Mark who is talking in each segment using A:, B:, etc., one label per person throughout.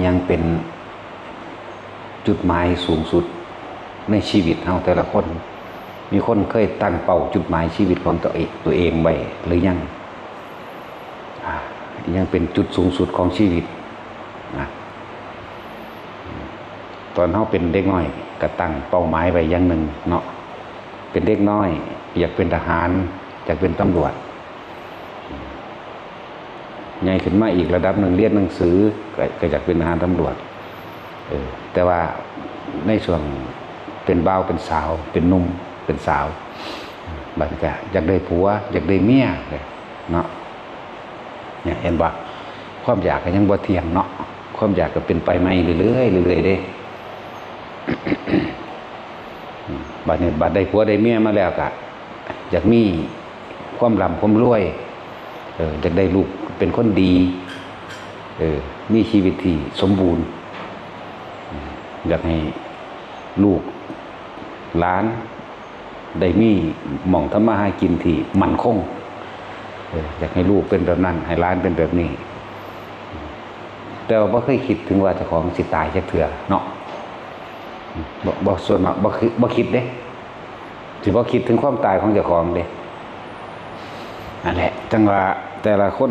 A: ยังเป็นจุดหมายสูงสุดในชีวิตเราแต่ละคนมีคนเคยตั้งเป้าจุดหมายชีวิตของตัวเองไว้หรือยังยังเป็นจุดสูงสุดของชีวิตนะตอนเราเป็นเด็กน้อยก็ตั้งเป้าหมายไว้อย่างหนึ่งเนาะเป็นเด็กน้อยอยากเป็นทหารอยากเป็นตำรวจใหญ่ขึ้นมาอีกระดับหนึ่งเรียนหนังสือก็อยากเป็นทหารตำรวจแต่ว่าในช่วงเป็นบ่าวเป็นสาวเป็นหนุ่มเป็นสาวบัดนี้ก็อยากได้ผัวอยากได้เมียเนาะเนี่ยเห็นว่าความอยากก็ยังบ่เที่ยงเนาะความอยากก็เป็นไปไม่เรื่อยๆเรื่อยๆเด้ บัดนี้บัดได้ผัวได้เมียมาแล้วก็อยากมีความร่ำความรวยอยากได้ลูกเป็นคนดีมีชีวิตที่สมบูรณ์อยากให้ลูกหลานได้มีหม่องทำมาหากินที่มั่นคงอยากให้ลูกเป็นแบบนั้นให้หลานเป็นแบบนี้แต่ว่าบ่เคยคิดถึงว่าเจ้าของสิตายจักเทื่อเนาะบ่ส่วนมากบ่คิดเด้สิบ่คิดถึงความตายของเจ้าของเด้นั่นแหละจังว่าแต่ละคน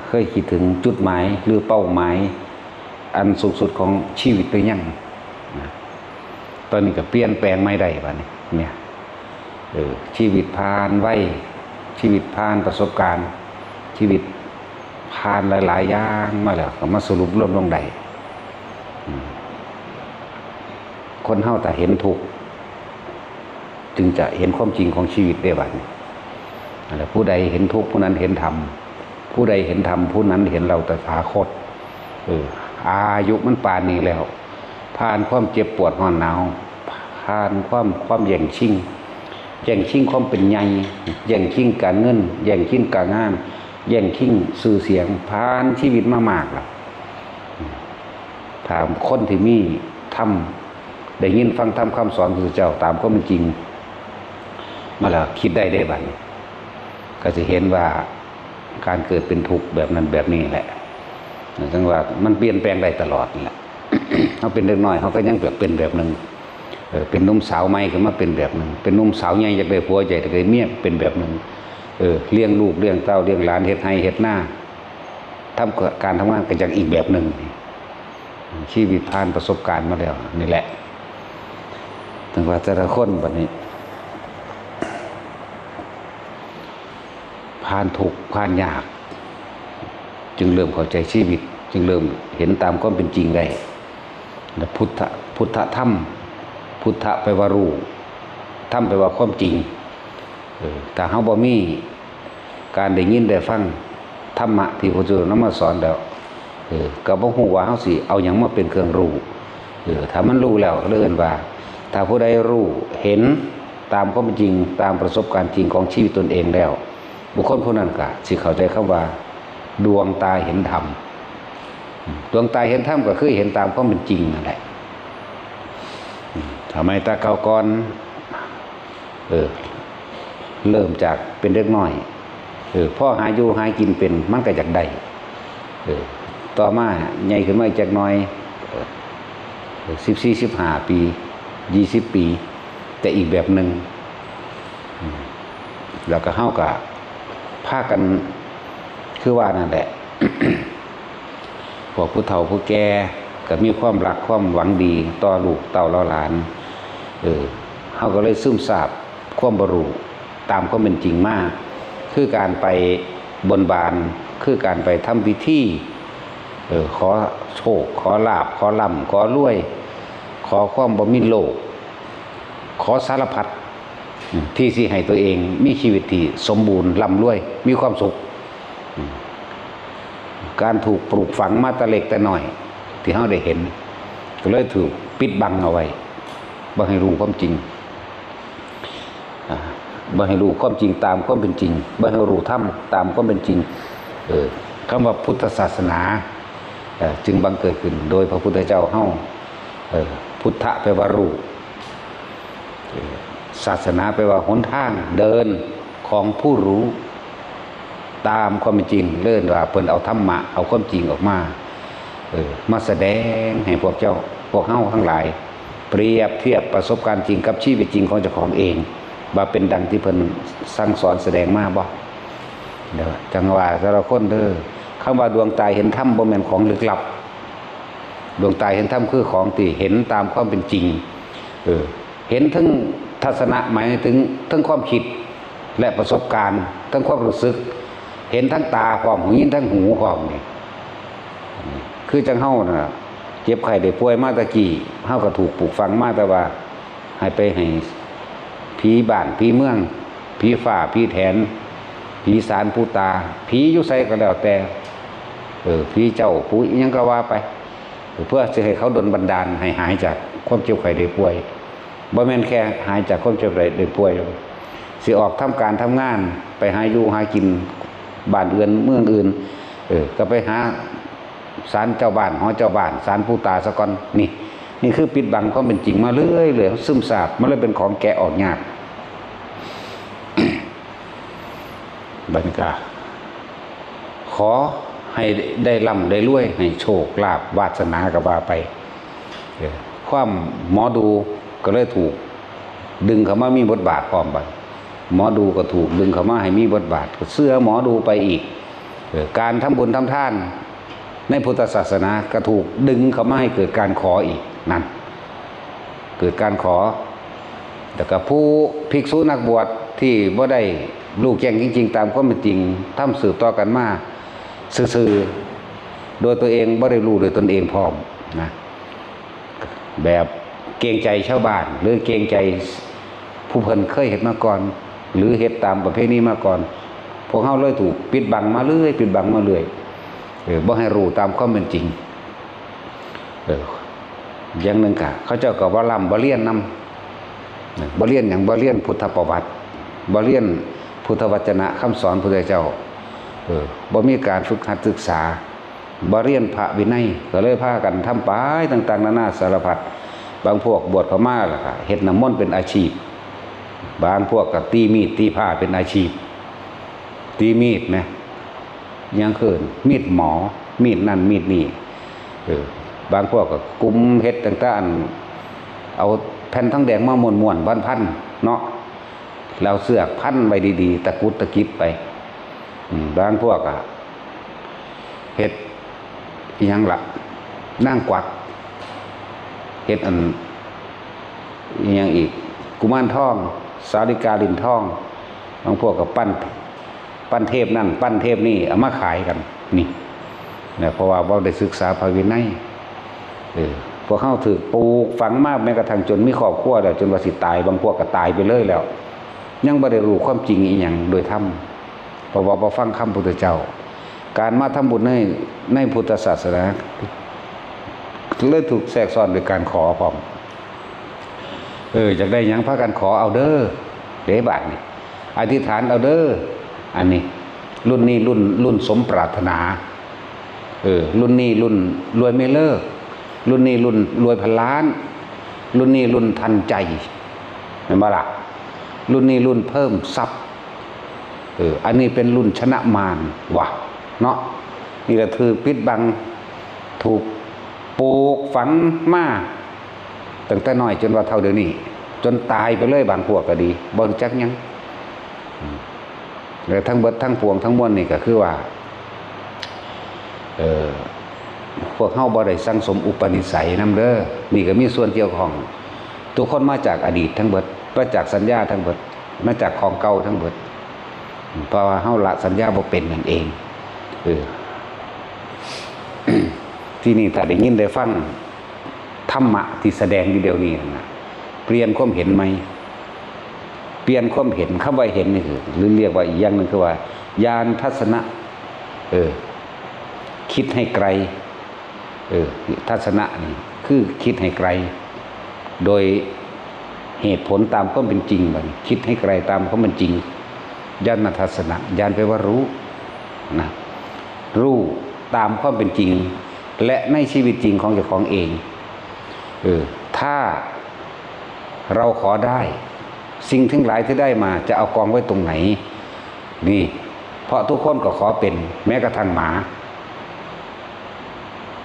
A: เคยคิดถึงจุดหมายหรือเป้าหมายอันสูงสุดของชีวิตหรือยังตอนนี้ก็เปลี่ยนแปลงไม่ได้บัดนี้เนี่ยชีวิตผ่านวัยชีวิตผ่านประสบการณ์ชีวิตผ่านหลายๆอย่างมาแล้วก็มาสรุปรวมลงได้คนเฮาแต่เห็นทุกข์จึงจะเห็นความจริงของชีวิตได้บัดนี้ผู้ใดเห็นทุกข์ผู้นั้นเห็นธรรมผู้ใดเห็นธรรมผู้นั้นเห็นเราตถาคตอายุมันป่านนี้แล้วผ่านความเจ็บปวดร้อนหนาวผ่านความแย่งชิงความเป็นใหญ่แย่งชิงการเงินแย่งชิงการงานแย่งชิงชื่อเสียงผ่านชีวิตมามากแล้วถามคนที่มีธรรมได้ยินฟังธรรมคำสอนของพระพุทธเจ้าตามความเป็นจริงมาแล้วคิดได้บัดนี้ก็จะเห็นว่าการเกิดเป็นทุกข์แบบนั้นแบบนี้แหละจังว่ามันเปลี่ยนแปลงได้ตลอดนี่แหละ เขาเป็นเด็กน้อยเขาก็ยังเป็นแบบนึงเป็นหนุ่มสาวใหม่ขึ้นมาเป็นแบบนึงเป็นหนุ่มสาวใหญ่อยากได้ผัวอยากได้เมียเป็นแบบนึงเลี้ยงลูกเลี้ยงเต้าเลี้ยงหลานเฮ็ดไร่เฮ็ดนาทำการทำงานก็จากอีกแบบนึงชีวิตผ่านประสบการณ์มาแล้วนี่แหละถึงว่าแต่ละคนบัดนี้ผ่านทุกข์ผ่านยากจึงเริ่มเข้าใจชีวิตจึงเริ่มเห็นตามความเป็นจริงได้พุทธธรรมพุทธะแปลว่ารู้ธรรมแปลว่าความจริงถ้าเฮาบ่มีการได้ยินได้ฟังธรรมะที่พระพุทธเจ้านำมาสอนแล้วก็บ่ฮู้ว่าเฮาสิเอาหยังมาเป็นเครื่องรู้ถ้ามันรู้แล้วเรียกว่าถ้าผู้ใดรู้เห็นตามความเป็นจริงตามประสบการณ์จริงของชีวิตตนเองแล้วบุคคลผู้นั้นก็สิเข้าใจคำว่าดวงตาเห็นธรรมดวงตาเห็นธรรมก็คือเห็นตามความเป็นจริงนั่นแหละทำไมตาเก่าก่อนเริ่มจากเป็นเด็กน้อยพ่อหาอยู่หากินเป็นมันก็จากได้ต่อมาใหญ่ขึ้นมาจากน้อย14-15 ปี20 ปีแต่อีกแบบหนึ่งแล้วก็เฮากับพากันคือว่านั่นแหละ พวกผู้เฒ่าผู้แก่ก็มีความรักความหวังดีต่อลูกเต้าหลานเฮาก็เลยซึมซาบความบ่รู้ตามความเป็นจริงมากคือการไปบนบานคือการไปทำพิธีขอโชคขอลาภขอร่ำขอรวยขอความบ่มีโลภขอสารพัดที่สิให้ตัวเองมีชีวิตที่สมบูรณ์ร่ำรวยมีความสุขการถูกปลูกฝังมาแต่เล็กแต่น้อยที่เฮาได้เห็นก็เลยถูกปิดบังเอาไว้บ่ให้รู้ความจริงบ่ให้รู้ความจริงตามความเป็นจริงบ่ให้รู้ธรรมตามความเป็นจริงคำว่าพุทธศาสนาจึงบังเกิดขึ้นโดยพระพุทธเจ้าเฮาพุทธะแปลว่ารู้ศาสนาแปลว่าหนทางเดินของผู้รู้ตามความเป็นจริงเลื่อนว่าเพิ่นเอาธรรมะเอาความจริงออกมา มาแสดงให้พวกเจ้าพวกเฮาทั้งหลายเปรียบเทียบประสบการณ์จริงกับชีวิตจริงของเจ้าของเองว่าเป็นดังที่เพิ่นสั่งสอนแสดงมาบ่เด้อจังว่าแต่ละคนเด้อคำว่าดวงตาเห็นธรรมบ่แม่นของลึกลับดวงตาเห็นธรรมคือของที่เห็นตามความเป็นจริงเห็นทั้งทัศนะหมายถึงทั้งความคิดและประสบการณ์ทั้งความรู้สึกเห็นทั้งตาความหูยินทั้งหูความนี่คือจังเฮาน่ะเจ็บไข้ได้ป่วยมาตะกี้เฮาก็ถูกปลูกฝังมาแต่ว่าให้ไปให้ผีบ้านผีเมืองผีฝ่าผีแถนผีสารผู้ตาผีอยู่ไสก็แล้วแต่ผีเจ้าผู้อิหยังก็ว่าไปเพื่อจะให้เขาดลบันดาลให้หายจากความเจ็บไข้ได้ป่วยบ่แม่นแค่หายจากความเจ็บไข้ได้ป่วยสิออกทำการทำงานไปหาอยู่หากินบ้านอื่นเมืองอื่นก็ไปหาศาลเจ้าบ้านหอเจ้าบ้านศาลผู้ตาซะก่อนนี่คือปิดบังความเป็นจริงมาเรื่อยๆซึมซาบมันเลยเป็นของแกะออกยาก บรรยากาศขอให้ได้ร่ำได้รวยให้โชคลาภวาสนากับว่าไปความหมอดูก็เลยถูกดึงเข้ามามีบทบาทพร้อมบัดหมอดูก็ถูกดึงเข้ามาให้มีบทบาทเสื้อหมอดูไปอีกการทำบุญทำทานในพุทธศาสนาก็ถูกดึงเข้ามาให้เกิดการขออีกนั่นเกิดการขอแต่กับผู้ภิกษุนักบวชที่บ่ได้รู้แจ้งจริงๆตามความเป็นจริงทำสืบต่อกันมาซื่อๆโดยตัวเองบ่ได้รู้โดยตนเองพร้อมนะแบบเกรงใจชาวบ้านหรือเกรงใจผู้เพิ่นเคยเห็นมาก่อนหรือเฮ็ดตามประเพณีมาก่อนพวกเฮาเลยถูกปิดบังมาเรื่อยปิดบังมาเรื่อยบ่ให้รู้ตามความเป็นจริงอย่างหนึ่งค่ะเขาเจ้าก็บ่บ่เรียนนำบ่เรียนหยังบ่เรียนพุทธประวัติบ่เรียนพุทธวจนะคำสอนพระพุทธเจ้าบ่มีการฝึกหัดศึกษาบ่เรียนพระวินัยก็เลยพากันทำไปต่างๆนานาสารพัดบางพวกบวชพม่าล่ะค่ะเฮ็ดน้ำมนต์เป็นอาชีพบางพวกก็ตีมีดตีผ้าเป็นอาชีพตีมีดนะยังเขินมีดหมอมีดนั่นมีดนี่บางพวกก็กุมเฮ็ดต่างๆเอาแผ่นทองแดงมาม้วนๆพันๆเนาะแล้วเสือกพันไว้ดีๆตะกุดตะกิบไปบางพวกอ่ะเฮ็ดอีหยังล่ะนั่งกวักเฮ็ดอันอีหยังอีกกุมารทองสาริกาลิ้นทองบางพวกก็ปั้นเทพนั่นปั้นเทพนี่เอามาขายกันนี่นะเพราะว่าบ่ได้ศึกษาพระวินัยพวกเขาถือปลูกฝังมากแม้กระทั่งจนมีครอบครัวแล้วจนว่าสิตายบางพวกก็ตายไปเลยแล้วยังบ่ได้รู้ความจริงอีหยังโดยธรรมเพราะว่าบ่ฟังคำพุทธเจ้าการมาทำบุญในพุทธศาสนาเลยถูกแทรกซ้อนโดยการขอพร้อมอยากได้หยังพากันขอเอาเด้อเด้บาดนี่อธิษฐานเอาเด้ออันนี้รุ่นนี้รุ่นสมปรารถนารุ่นนี้รุ่นรวยไม่เลิกรุ่นนี้รุ่นรวยพันล้านรุ่นนี้รุ่นทันใจเห็นบ่ล่ะรุ่นนี้รุ่นเพิ่มทรัพย์อันนี้เป็นรุ่นชนะมารว่ะเนาะนี่ก็คือปิดบังถูกปลูกฝังมาตั้งแต่น้อยจนว่าเท่าเดี๋ยวนี้จนตายไปเลยบางพวกก็ดีบ่รู้จักหยังแล้วทั้งเบิดทั้งปวงทั้งมวลนี่ก็คือว่าพวกเฮาบ่ได้สั่งสมอุปนิสัยนำเด้อนี่ก็มีส่วนเกี่ยวข้องทุกคนมาจากอดีตทั้งเบิดมาจากสัญญาทั้งเบิดมาจากของเก่าทั้งเบิดเพราะว่าเฮาละสัญญาบ่เป็นนั่นเองที่นี่ถ้าได้ยินได้ฟังธรรมะที่แสดงอยู่เดี๋ยวนี้นะเปลี่ยนความเห็นไหมเปลี่ยนความเห็นคำว่าเห็นนี่คือหรือเรียกว่าอีกอย่างนึงคือว่าญาณทัศนะคิดให้ไกลทัศนะนี่คือคิดให้ไกลโดยเหตุผลตามความเป็นจริงบัดนี้คิดให้ไกลตามความเป็นจริงญาณทัศนะญาณแปลว่ารู้นะรู้ตามความเป็นจริงและในชีวิตจริงของเจ้าของเองถ้าเราขอได้สิ่งทั้งหลายที่ได้มาจะเอากองไว้ตรงไหนนี่เพราะทุกคนก็ขอเป็นแม้กระทั่งหมา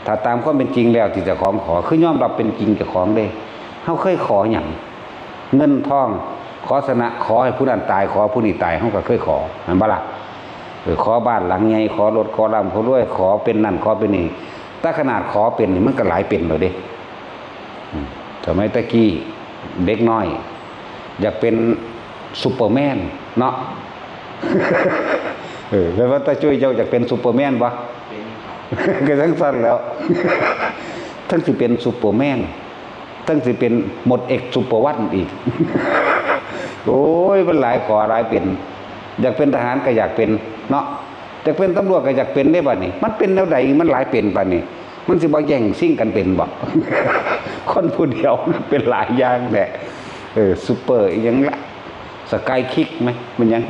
A: ถ้าตามความเป็นจริงแล้วที่เจ้าของขอคือยอมรับเป็นจริงเจ้าของเด้เฮาเคยขอหยังเงินทองขอสนะขอให้ผู้นั้นตายขอผู้นี้ตายเฮาก็เคยขอแม่นบ่ล่ะขอบ้านหลังใหญ่ขอรถขอร่ำขอรวยขอเป็นนั่นขอเป็นนี่ถ้าขนาดขอเป็นนี่มันก็หลายเป็นแล้วเด้สมัยตะกี้เด็กน้อยอยากเป็นซุปเปอร์แมนเนาะแล้วว่าตาจุ้ยเจ้าอยากเป็นซุปเปอร์แมนบ่ก็ทั้งสั้นแล้วทั้งสิเป็นซุปเปอร์แมนทั้งสิเป็นหมดเอกซุปเปอร์วันอีกโอ้ยมันหลายขอหลายเป็นอยากเป็นทหารก็อยากเป็นเนาะอยากเป็นตำรวจก็อยากเป็นได้บัดนี้มันเป็นแนวใดมันหลายเป็นบัดนี้มันสิบ่แย่งซิ่งกันเป็นบ่คนผู้เดียวเป็นหลายอย่างแหละซุปเปอร์อีหยังละสกายคิกไหมมันยัง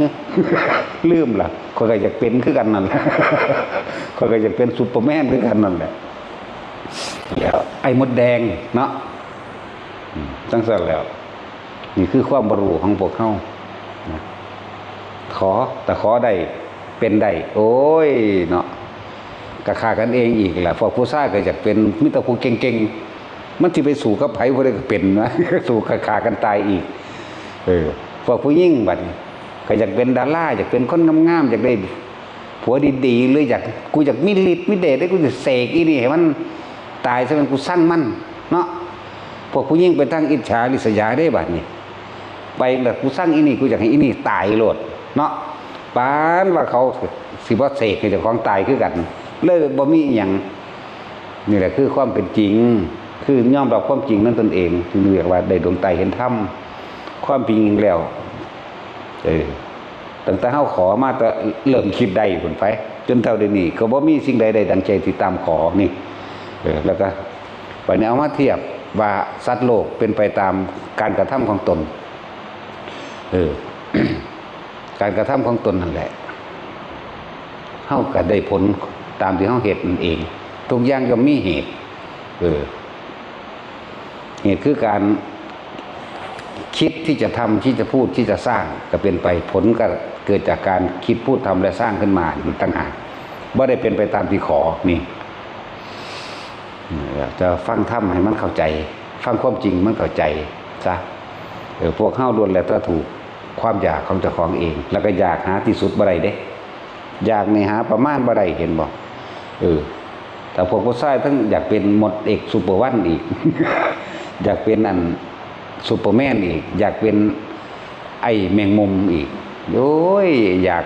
A: ลืมล่ะข้อยก็อยากเป็นคือกันนั่นแหละข้อยก็อยากเป็นซุปเปอร์แมนคือกันนั่นแหละแล้วไอ้มดแดงเนาะตั้งแต่แล้วนี่คือความบรรลุของพวกเขาขอแต่ขอได้เป็นได้โอ้ยเนาะกะฆ่ากันเองอีกแหละพวกผู้ชายก็อยากเป็นมิตรผู้เก่งๆมันที่ไปสู่กับไผบ่ได้ก็เป็นนะสู่ฆ่ากันตายอีกพวกผู้หญิงบัดก็อยากเป็นดาราอยากเป็นคนงามๆอยากได้ผัวดีๆหรืออยากกูอยากมีฤทธิ์มีเดชได้กูจะเสกอีนี่ให้มันตายซะมันกูสั่งมันเนาะพวกผู้หญิงไปตั้งอิจฉาริษยาได้บัดนี้ไปแบบกูสั่งอีนี่กูอยากให้อีนี่ตายโลดเนาะปานว่าเขาสิบ่เสกให้เจ้าของตายคือกันเลยบ่มีอีหยังนี่แหละคือความเป็นจริงคือยอมรับความจริงนั้นตนเองจึงเรียกว่าได้ดวงตาเห็นธรรมความจริงแล้วตั้งแต่เฮาขอมาแต่เริ่มคิดได้ผลไปจนเท่าเดี๋ยวนี้ก็บ่มีสิ่งใดๆดังใจที่ตามขอนี่แล้วก็ไปเอามาเทียบว่าสัตว์โลกเป็นไปตามการกระทำของตนการกระทำของตนนั่นแหละเฮาก็ได้ผลตามที่เฮาเฮ็ดนั่นเองทุกอย่างย่อมมีเหตุเหตุคือการคิดที่จะทำที่จะพูดที่จะสร้างก็เป็นไปผลก็เกิดจากการคิดพูดทำและสร้างขึ้นมามันต่างหากไม่ได้เป็นไปตามที่ขอนี่จะฟังธรรมให้มันเข้าใจฟังความจริงมันเข้าใจซะพวกเข้าล้วนแล้วก็ถูกความอยากของเจ้าของเองแล้วก็อยากหาที่สุดบ่ได้เด้อยากในหาประมาณบ่ได้เห็นบอกแต่พวกผู้ชายทั้งอยากเป็นหมดเอกซุปเปอร์วันอีก อยากเป็นอันซูเปอร์แมนอีกอยากเป็นไอ้แมงมุมอีกโอ้ยอยาก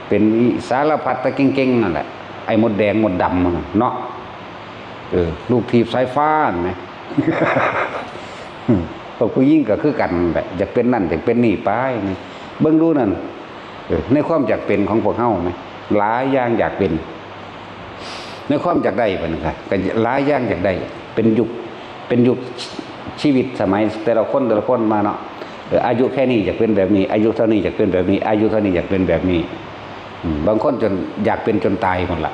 A: เป็นสารพัดตะเก่งๆนั่นแหละไอ้มดแดงมดดำเนาะลูกทีบสายฟ้าไหม พวกผู้หญิงก็คือกันแหละอยากเป็นนั่นอยากเป็นนี่ไปนี่เบิ่งดูนั่นในความอยากเป็นของพวกเฮาไหมหลายอย่างอยากเป็นในความอยากได้เป็นค่ะก็หลายอย่างอยากได้เป็นยุคชีวิตสมัยแต่ละคนมาเนาะอายุแค่นี้อยากเป็นแบบนี้อายุเท่านี้อยากเป็นแบบนี้อายุเท่านี้อยากเป็นแบบนี้บางคนจนอยากเป็นจนตายหมดละ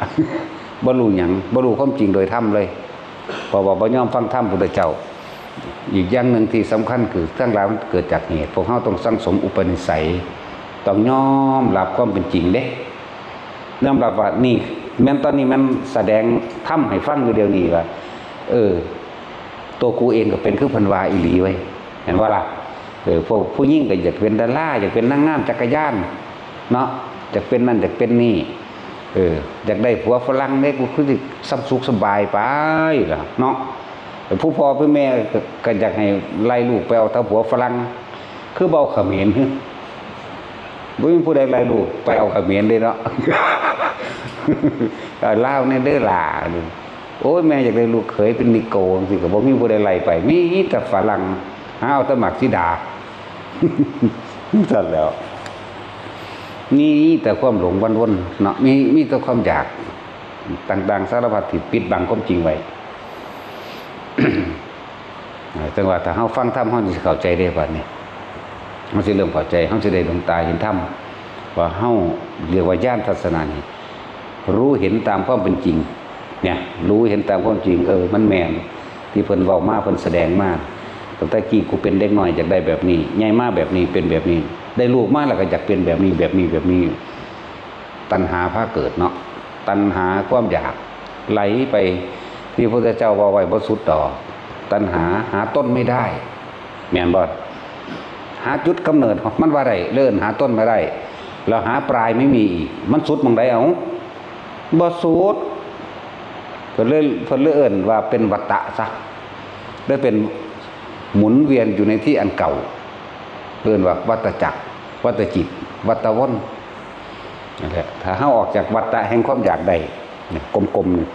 A: บ่รู้หยังบ่รู้ความจริงโดยธรรมเลยเพราะว่าบ่ยอมฟังธรรมพุทธเจ้าอีกอย่างหนึ่งที่สำคัญคือทั้งหลายมันเกิดจากเหตุพวกเราต้องสังสมอุปนิสัยต้องยอมรับความเป็นจริงเด้ยอมรับว่านี่แม้นตอนนี้มันแสดงธรรมให้ฟังอยู่เดียวนี้ว่าตัวกูเองก็เป็นคือพันวาอีหลีไว้เห็นว่าล่ะพวกผู้หญิงก็อยากเป็นดาราอยากเป็นนางงามจักรยานเนาะอยากเป็นนั่นอยากเป็นนี่อยากได้ผัวฝรั่งได้กูคือสิสุขสบายไปล่ะเนาะผู้พ่อผู้แม่ก็อยากให้ไล่ลูกไปเอาถ้าผัวฝรั่งคือเบาเขมรบ่มีผู้ใดไล่ลูกไปเอาเขมรได้เนาะ ลาวเนี่ยเด้อล่ะโอ้ยแม่อยากได้ลูกเขยเป็นนิโก้สิก็บ่มีผู้ใดไล่ไปมีแต่ฝรั่งหาเอาแต่หมักสีดาสั่นแล้วนี่แต่ความหลงวนๆเนาะมีแต่ความอยากต่างๆสารพัดที่ปิดบังความจริงไว้ จังว่าถ้าเฮาฟังธรรมเฮาสิเข้าใจได้บัดนี้เฮาสิเริ่มเข้าใจเฮาสิได้ดวงตาเห็นธรรมว่าเฮาเรียกว่าญาณทัศนานี่รู้เห็นตามความเป็นจริงเนี่ยรู้เห็นตามความจริงมันแม่นที่เพิ่นเว้ามาเพิ่นแสดงมาตั้งแต่กี้กูเป็นเด็กน้อยอยากได้แบบนี้ใหญ่มาแบบนี้เป็นแบบนี้ได้ลูกมาแล้วก็อยากเป็นแบบนี้ตัณหาพาเกิดเนาะตัณหาความอยาก ไหลไปที่พระพุทธเจ้าว่าไว้บ่สุดดอกตัณหาหาต้นไม่ได้แม่นบ่หาจุดกำเนิดมันว่าได้เลิ่นหาต้นไม่ได้แล้วหาปลายไม่มีอีกมันสุดหม่องใดเอาบ่สุดเพิ่นเลยเอิ้นว่าเป็นวัฏฏะซะได้เป็นหมุนเวียนอยู่ในที่อันเก่าเอิ้นว่าวัฏจักรวัฏจิตวัฏวนนั่นแหละถ้าเฮาออกจากวัฏฏะแห่งความอยากได้เนี่ยกลมๆนี่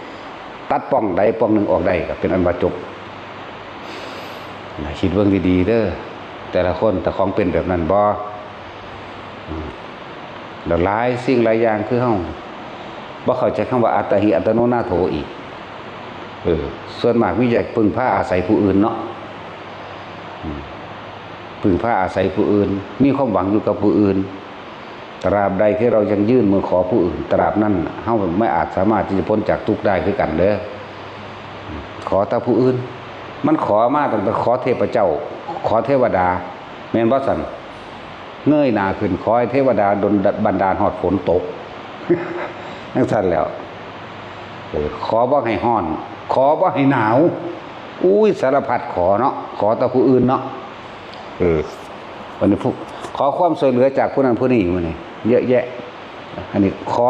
A: ตัดป้องใดป้องหนึ่งออกได้ก็เป็นอันว่าจบคิดเบิ่งดีๆเด้อแต่ละคนแต่ของเป็นแบบนั้นบ่แล้วหลายสิ่งหลายอย่างคือเฮาบ่เข้าใจคำว่าอัตถิอัตโนนาโถอีกส่วนมากมีแต่พึ่งพาอาศัยผู้อื่นเนาะพึ่งพาอาศัยผู้อื่นมีความหวังอยู่กับผู้อื่นตราบใดที่เรายังยื่นมือขอผู้อื่นตราบนั้นเฮาไม่อาจสามารถที่จะพ้นจากทุกข์ได้คือกันเด้อขอแต่ผู้อื่นมันขอมาตั้งแต่ขอเทพเจ้าขอเทวดาแม่นบ่ซั่นเงยหน้าขึ้นขอให้เทวดาดลบันดาลฮอดฝนตกจังซั่นแล้วขอบ่ให้ร้อนขอบ่ให้หนาวอุ้ยสารพัดขอเนาะขอแต่ผู้อื่นเนาะวันนี้พวกขอความช่วยเหลือจากผู้นั้นผู้นี้มื้อนี้เยอะแยะอันนี้ขอ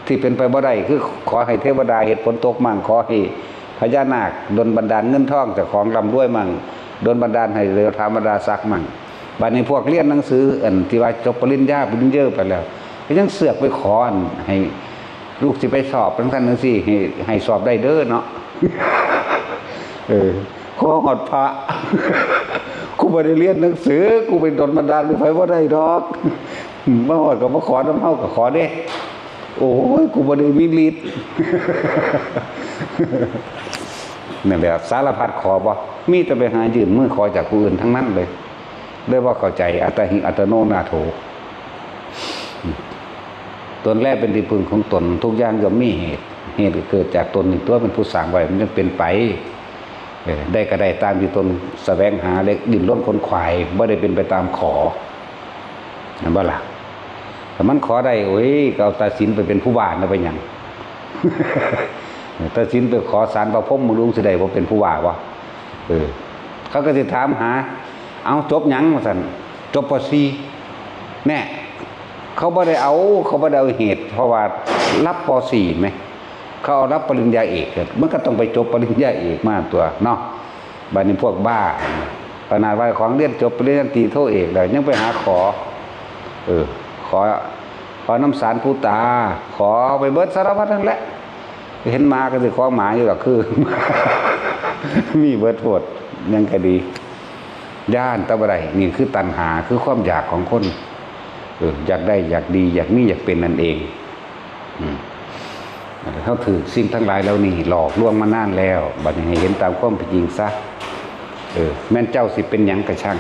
A: ที่เป็นไปบ่ได้คือขอให้เทวดาเฮ็ดฝนตกมั่งขอให้พญานาคดลบันดาลเงินทองจากของร่ำรวยมั่งดลบันดาลให้เรือธรรมดาศักดิ์มั่งบัดนี้พวกเรียนหนังสืออันที่ว่าจบปริญญาปริญญาไปแล้วก็ยังเสือกไปขออันให้ลูกสิไปสอบจังซั่นจังซี่ให้สอบได้เด้อเนาะขอฮอดพระกูบ่ได้เรียนหนังสือกูเป็นดลบันดาลไปบ่ได้ดอกมาฮอดก็มาขอน้ำเฮาก็ขอเด้โอ้ยกูบ่ได้มีฤทธิ์นั่นแหละสารพัดขอบ่มีแต่ไปหายืมมือขอจากผู้อื่นทั้งนั้นเลยได้ว่าเข้าใจอัตหิอัตโนนาโถตนแรกเป็นที่พึ่งของตนทุกอย่างย่อมมีเหตุเกิดจากตนหนึ่งตัวเป็นผู้สร้างไว้มันจึงเป็นไปได้ก็ได้ตามที่ตนแสวงหาเล็กดิ้นรนคนขวายไม่ได้เป็นไปตามขอเห็นบ่ล่ะแต่มันขอได้โอ้ยก็เอาตาสินไปเป็นผู้บ้านนะไปหยังตาสินไปขอศาลพระพรหมมึงรู้สิได้ว่าเป็นผู้ว่าวะเขาก็จะถามหาเอาจบหยังมาสั่นจบป..4แน่เขาไม่ได้เอาเหตุเพราะว่ารับป.4ไหมเขาเอารับปริญญาเอกมันก็ต้องไปจบปริญญาเอกมาตัวเนาะบัดนี้พวกบ้าขนาดว่าของเรียนจบปริญญาตรีโทเอกแล้วยังไปหาขอน้ำสารผู้ตาขอไปเบิดสารพัดนั่นแหละเห็นมาก็สิขอหมาอยู่ก็คือ มีเบิดโทษยังก็ดีย่านตะบะไรนี่คือตัณหาคือความอยากของคนอยากได้อยากดีอยากมีอยากเป็นนั่นเองเขาถือสิ่งทั้งหลายแล้วนี่หลอกลวงมานานแล้วบัดนี้ให้เห็นตามความเป็นจริงซะแม่นเจ้าสิเป็นหยังกระช่าง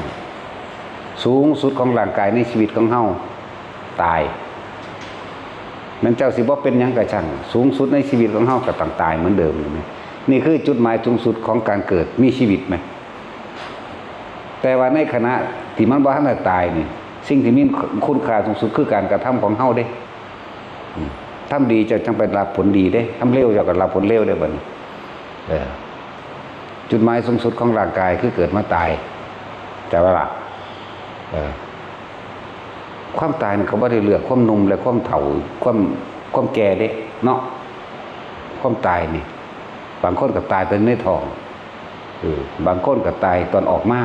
A: สูงสุดของร่างกายในชีวิตของเฮาตายแม่นเจ้าสิบ่เป็นหยังกระช่างสูงสุดในชีวิตของเฮาก็ต้องตายเหมือนเดิมนี่คือจุดหมายสูงสุดของการเกิดมีชีวิตไหมแต่ว่าในขณะที่มันบ่ทันได้ตายนี่สิ่งที่มีคุณค่าสูงสุดคือการกระทำของเฮาเด้ทำดีจะจังไปรับผลดีเด้ทำเลวจะก็รับผลเลวได้บัดนี้จุดหมายสูงสุดของร่างกายคือเกิดมาตายแต่ว่าความตายมันก็บ่ได้เลือกความหนุ่มและความเฒ่าความแก่เด้เนาะความตายนี่บางคนก็ตายตอนในท้องบางคนก็ตายตอนออกมา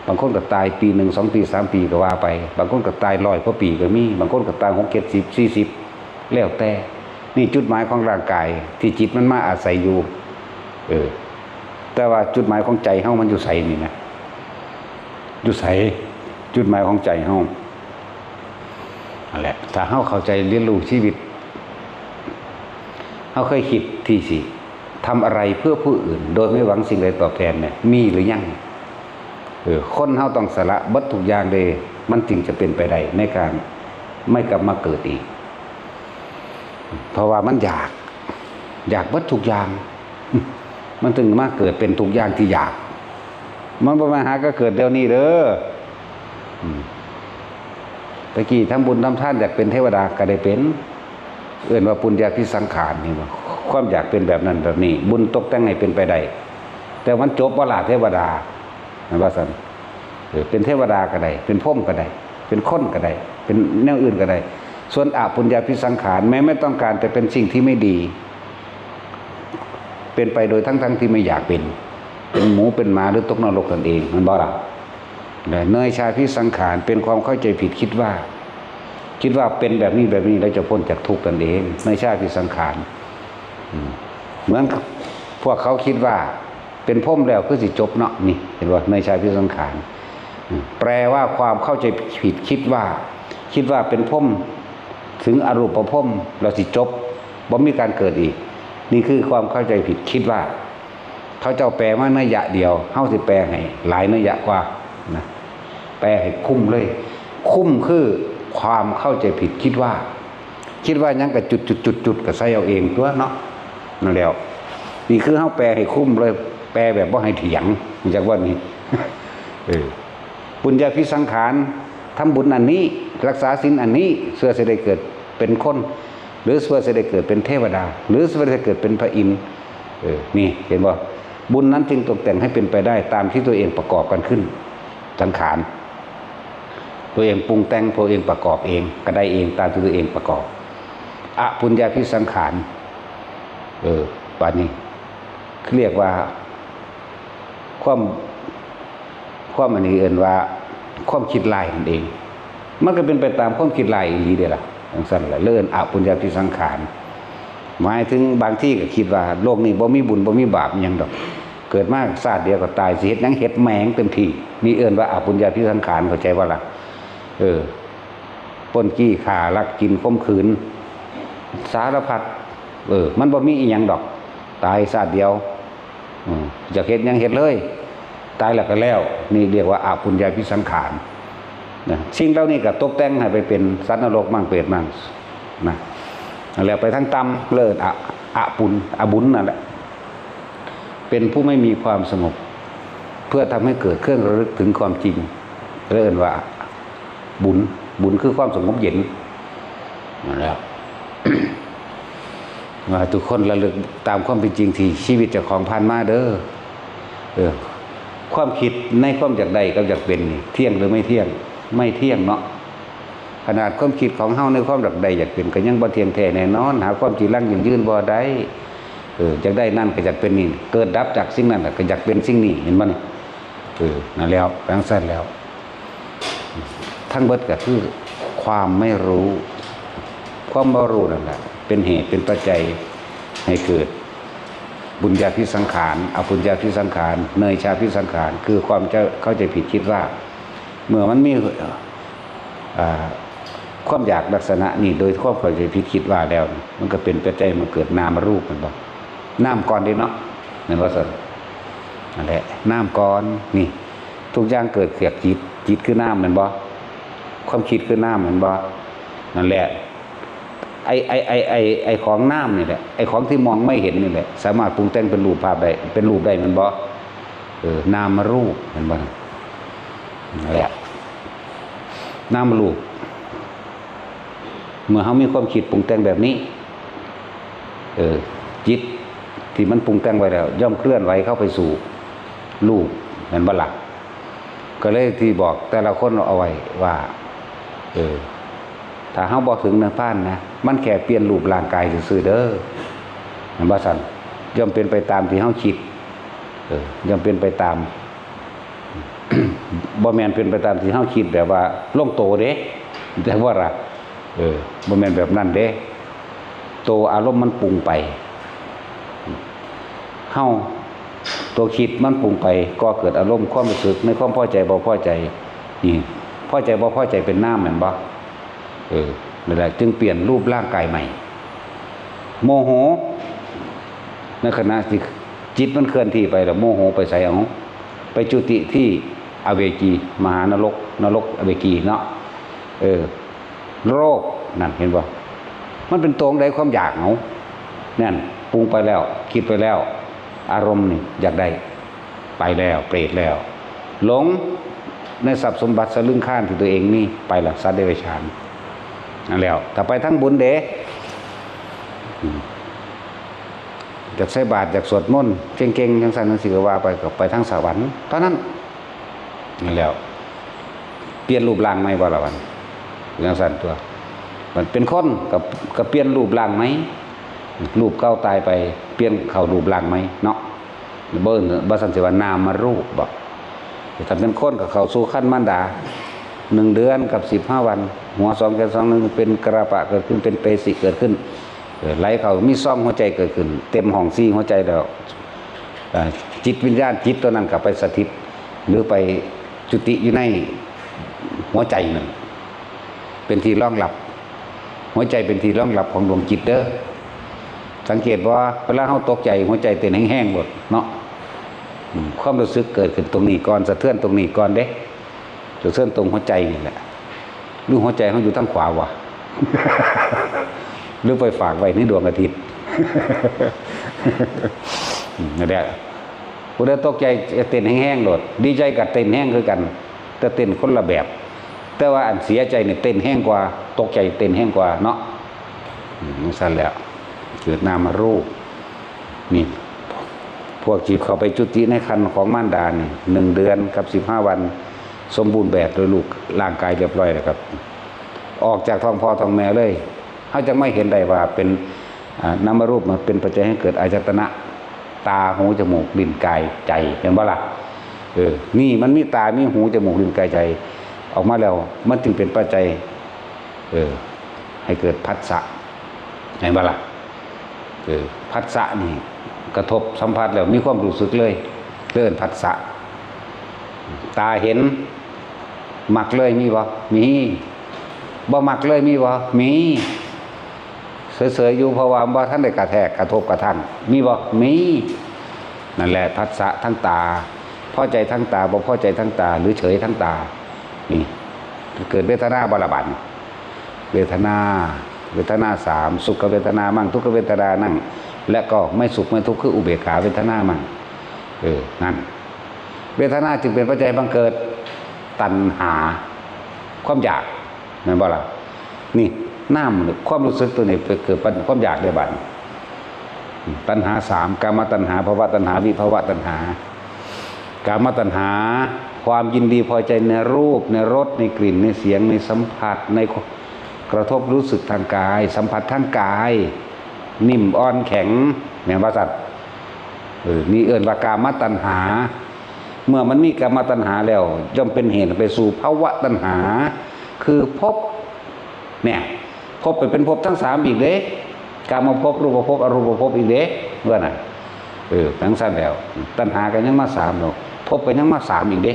A: บางคนก็ตายปี1 2 ปี 3 ปีก็ว่าไปบางคนก็ตาย100 กว่าปีก็มีบางคนก็ตาย60 70 40แล้วแต่นี่จุดหมายของร่างกายที่จิตมันมาอาศัยอยู่แต่ว่าจุดหมายของใจเฮามันอยู่ไสนี่นะอยู่ไสจุดหมายของใจเฮานั่นแหละถ้าเฮาเข้าใจเรียนรู้ชีวิตเฮาเคยคิดที่สิทำอะไรเพื่อผู้อื่นโดยไม่หวังสิ่งใดตอบแทนเนี่ยมีหรือยังคนเฮาต้องสละเบิดทุกอย่างเลยมันจึงจะเป็นไปได้ในการไม่กลับมาเกิดอีกเพราะว่ามันอยากเบิดทุกอย่างมันถึงมาเกิดเป็นทุกอย่างที่อยากมันบ่มาหาก็เกิดเดี๋ยวนี้เด้อตะกี้ทำบุญทำทานอยากเป็นเทวดาก็ได้เป็นเอื้อนว่าปุญญาภิสังขารนี่ว่า ความอยากเป็นแบบนั้นแบบนี้ บุญตกแต่งให้เป็นไปได้แต่มันจบว่าลาเทวดาว่าซั่นเป็นเทวดาก็ได้เป็นพรหมก็ได้เป็นคนก็ได้เป็นแนวอื่นก็ได้ส่วนอปุญญาภิสังขารแม้ไม่ต้องการแต่เป็นสิ่งที่ไม่ดีเป็นไปโดยทั้งที่ไม่อยากเป็นหมูเป็นหมาหรือตกนรกกันเองมันบ่ล่ะเนยชาภิสังขารเป็นความเข้าใจผิดคิดว่าเป็นแบบนี้แล้วจะพ้นจากทุกข์กันเองเนยชาภิสังขารเหมือนพวกเขาคิดว่าเป็นพรหมแล้วคือสิจบเนาะนี่เห็นว่าเนยชาภิสังขารแปลว่าความเข้าใจผิดคิดว่าเป็นพรหมถึงอรูปพรหมเราสิจบบ่มีการเกิดอีกนี่คือความเข้าใจผิดคิดว่าเขาเจ้าแปลว่าเนยยะเดียวเฮาสิแปลให้หลายเนยยะกว่านะแปลให้คุ้มเลยคุ้มคือความเข้าใจผิดคิดว่ายังกับจุดกับใส่เอาเองตัวเนาะนั่นแล้วนี่คือเฮาแปลให้คุ้มเลยแปลแบบบ่ให้เถียงจากว่านี้บุญญาภิสังขารทำบุญอันนี้รักษาศีลอันนี้เพื่อจะได้เกิดเป็นคนหรือเพื่อจะได้เกิดเป็นเทวดาหรือเพื่อจะเกิดเป็นพระอินทร์นี่เห็นบ่บุญนั้นจึงตกแต่งให้เป็นไปได้ตามที่ตัวเองประกอบกันขึ้นสังขารตัวเองปรุงแต่งตัวเองประกอบเองก็ได้เองตามที่ตัวเองประกอบอปุญญาภิสังขารป่านนี้เรียกว่าความอันนี้เอิ้นว่าความคิดลายนั่นเองมันก็เป็นไปตามความคิดลายอีหลีเด้ล่ะจังซั่นแหละเลิ่นอปุญญาภิสังขารหมายถึงบางที่ก็คิดว่าโลกนี้บ่มีบุญบ่มีบาปหยังดอกเกิดมาชาติเดียวก็ตายสิเฮ็ดหยังเฮ็ดแหมงเต็มที่นี่เอิ้นว่าอปุญญาภิสังขารเข้าใจบ่ล่ะปล้นจี้ฆ่าลักกินข่มขืนสารพัดมันบ่มีอีหยังดอกตายชาติเดียวจะเฮ็ดหยังเฮ็ดเลยตายแล้วก็แล้วนี่เรียกว่าอปุญญาภิสังขารนะสิ่งเหล่านี้ก็ตกแต่งให้ไปเป็นสัตว์นรกมั่งเปรตมั่งนะแล้วไปทั้งต่ำเลิศบุญนั่นแหละเป็นผู้ไม่มีความสงบเพื่อทำให้เกิดเครื่องระลึกถึงความจริงเรียกว่าบุญคือความสงบเย็นนั่นแหละ ว่าทุกคนระลึกตามความเป็นจริงที่ชีวิตเจ้าของผ่านมาเด้อความคิดในความอยากใดกับอยากเป็นนี่เที่ยงหรือไม่เที่ยงไม่เที่ยงเนาะขนาดความคิดของเฮาในความอยากใดอยากเป็นก็ยังบ่เที่ยงแท้แน่นอนหาความจริงยั่งยืนบ่ได้อยากได้นั่นก็อยากเป็นนี่เกิดดับจากสิ่งนั้นก็อยากเป็นสิ่งนี้เห็นบ่นี่นั่นแล้วแปลงสั้นแล้วทั้งเบิดก็คือความไม่รู้ความบ่รู้นั่นแหละเป็นเหตุเป็นปัจจัยให้เกิดบุญญาภิสังขารอปุญญาภิสังขารเนยชาภิสังขารคือความเข้าใจผิดคิดว่าเมื่อมันมีความอยากลักษณะนี้โดยความเข้าใจผิดคิดว่าแล้วมันก็เป็นปัจจัยมันเกิดนามรูปมันบ่นามก่อนดิเนาะนั่นว่าซั่นนั่นแหละนามก่อนนี่ทุกอย่างเกิดเกิดจิตคือนามแม่นบ่ความคิดคือนามแม่นบ่นั่นแหละไอของน้ำนี่แหละไอของที่มองไม่เห็นนี่แหละสามารถปรุงแต่งเป็นรูปภาพได้เป็นรูปได้มันบ่นามรูปมันบ่นั่นแหละนามรูปเมื่อเขามีความคิดปรุงแต่งแบบนี้จิตที่มันปรุงแต่งไว้แล้วย่อมเคลื่อนไหวเข้าไปสู่รูปมันบ่ล่ะก็เลยที่บอกแต่ละคนเอาไว้ว่าถ้าเฮาบ่ถึงนิพพานนะมันแค่เปลี่ยนรูปร่างกายซื่อๆเด้อมันบ่ซั่นย่อมเป็นไปตามที่เฮาคิดย่อมเป็นไปตาม บ่แม่นเป็นไปตามที่เฮาคิดแบบว่าลงโตเด้แต่ว่าล่ะบ่แม่นแบบนั้นเด้โตอารมณ์มันปรุงไปเฮาตัวคิดมันปรุงไปก็เกิดอารมณ์ความรู้สึกในความพอใจบ่พอใจนี่พอใจบ่พอใจเป็นนามแม่นบ่นั่นแหละจึงเปลี่ยนรูปร่างกายใหม่โมโหในขณะที่จิตมันเคลื่อนที่ไปแล้วโมโหไปใส่เอาไปจุติที่อเวจีมหานรกอเวจีเนาะโรคนั่นเห็นบ่มันเป็นตรงใดความอยากเอานั่นปรุงไปแล้วคิดไปแล้วอารมณ์นี่อยากได้ไปแล้วเปรตแล้วหลงในทรัพย์สมบัติสลึงข้านที่ตัวเองมีไปละสัตว์เดรัจฉานนั่นแล้วถ้าไปทั้งบุญเด้ จากใส่บาตรจากสวดมนต์เก่งๆจังซั่นจังซี่ก็ว่าไปก็ไปทางสวรรค์เท่านั้นนั่นแล้วเปลี่ยนรูปร่างใหม่บ่ล่ะวันจังซั่นตัวมันเป็นคนก็เปลี่ยนรูปร่างไหมรูปเก่าตายไปเปลี่ยนเข้ารูปร่างไหมเนาะเบิ่นบ่ซั่นสิว่านามมารูปบ่ถ้าเป็นคนก็เข้าสู่ขั้นมารดา1 เดือนกับ15 วันหัว2แขน2นึงเป็นกระปะเกิดขึ้นเป็นเปสิเกิดขึ้นไหลเข้ามีซ่องหัวใจเกิดขึ้นเต็มห้องซี่หัวใจแล้วจิตวิญญาณจิตตัวนั้นก็ไปสถิตหรือไปจุติอยู่ในหัวใจนั่นเป็นที่รองรับหัวใจเป็นที่รองรับของดวงจิตเด้อสังเกตว่าเวลาเฮาตกใจหัวใจเต้นแห้งๆหมดเนาะความรู้สึกเกิดขึ้นตรงนี้ก่อนสะเทือนตรงนี้ก่อนเด้สะเทือนตรงหัวใจนี่แหละหรือหัวใจเฮาอยู่ทางขวาวะ หรือไปฝากไว้ในดวงอาทิตย์ นั่นแหละผู้ใดตกใจเต้นแห้งๆโดดดีใจกับเต้นแห้งคือกันแต่เต้นคนละแบบแต่ว่าอันเสียใจเนี่ยเต้นแห้งกว่าตกใจเต้นแห้งกว่าเนาะนั่นสั่นแล้วเกิดนามารูปนี่พวกจิตเข้าไปจุติในครรภ์ของมารดานี่1 เดือนกับ15 วันสมบูรณ์แบบโดยลูกร่างกายเรียบร้อยแล้วครับออกจากท้องพ่อท้องแม่เลยเขาจะไม่เห็นได้ว่าเป็นนามรูปมันเป็นปัจจัยให้เกิดอายตนะตาหูจมูกลิ้นกายใจเห็นบ่ล่ะนี่มันมีตามีหูจมูกลิ้นกายใจออกมาแล้วมันจึงเป็นปัจจัยให้เกิดผัสสะเห็นบ่ล่ะผัสสะนี่กระทบสัมผัสแล้วมีความรู้สึกเลยเลื่อนผัสสะตาเห็นมักเลยมีบ่มีบ่มักเลยมีบ่มีเสยๆอยู่เพราะว่าบ่ท่านได้กระแทกกระทบกระทั่งมีบ่มีนั่นแหละผัสสะทั้งตาพอใจทั้งตาบ่พอใจทั้งตาหรือเฉยทั้งตานี่เกิดเวทนาบรบันเวทนา3สุขเวทนามั่งทุกขเวทนานั่งและก็ไม่สุขไม่ทุกข์คืออุเบกขาเวทนามั่งนั่นเวทนาจึงเป็นปัจจัยบังเกิดตัณหาความอยากนั่นบ่ล่ะนี่น้ำความรู้สึกตัวนี้เกิดความอยากได้บัดตัณหา3กามตัณหาภวตัณหาวิภวตัณหากามตัณหาความยินดีพอใจในรูปในรสในกลิ่นในเสียงในสัมผัสในกระทบรู้สึกทางกายสัมผัสทางกายนิ่มอ่อนแข็งแม่นบ่สัตว์นี่เอิ้นว่ากามตัณหาเมื่อมันมีกามตัณหาแล้วย่อมเป็นเหตุไปสู่ภวตัณหาคือภพเนี่ยภพไปเป็นภพทั้ง3อีกเด้กามภพรูปภพอรูปภพอีกเด้เมื่อน่ะทั้งสั้นแล้วตัณหาก็ยังมา3เนาะภพก็ยังมา3อีกเด้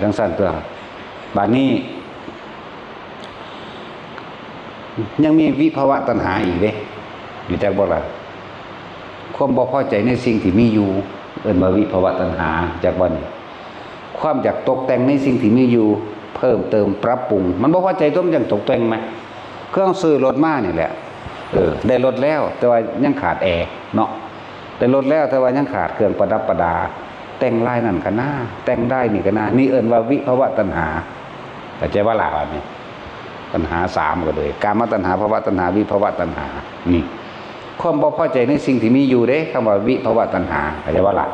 A: ทั้งสั้นตัวบัดนี้ยังมีวิภวตัณหาอีกเด้รู้จักบ่ล่ะความบ่พอใจในสิ่งที่มีอยู่เอิ้นว่าวิภวตัณหาจากบ่นี่ความอยากตกแต่งในสิ่งที่มีอยู่เพิ่มเติมปรับปรุงมันบ่พอใจต้องยังตกแต่งมั้ยเครื่องซื้อรถมานี่แหละได้รถแล้วแต่ว่ายังขาดแอร์เนาะได้รถแล้วแต่ว่ายังขาดเครื่องประดับประดาแต่งลายนั่นก็น่าแต่งได้นี่ก็น่านี่เอิ้นว่าวิภวตัณหาเข้าใจว่าล่ะนี่ตัณหา3ก็เลยกามตัณหาภวตัณหาวิภวตัณหานี่ความบ่พอใจในสิ่งที่มีอยู่เด้คำว่าวิภวตัณหาเข้าใจว่าล่ะ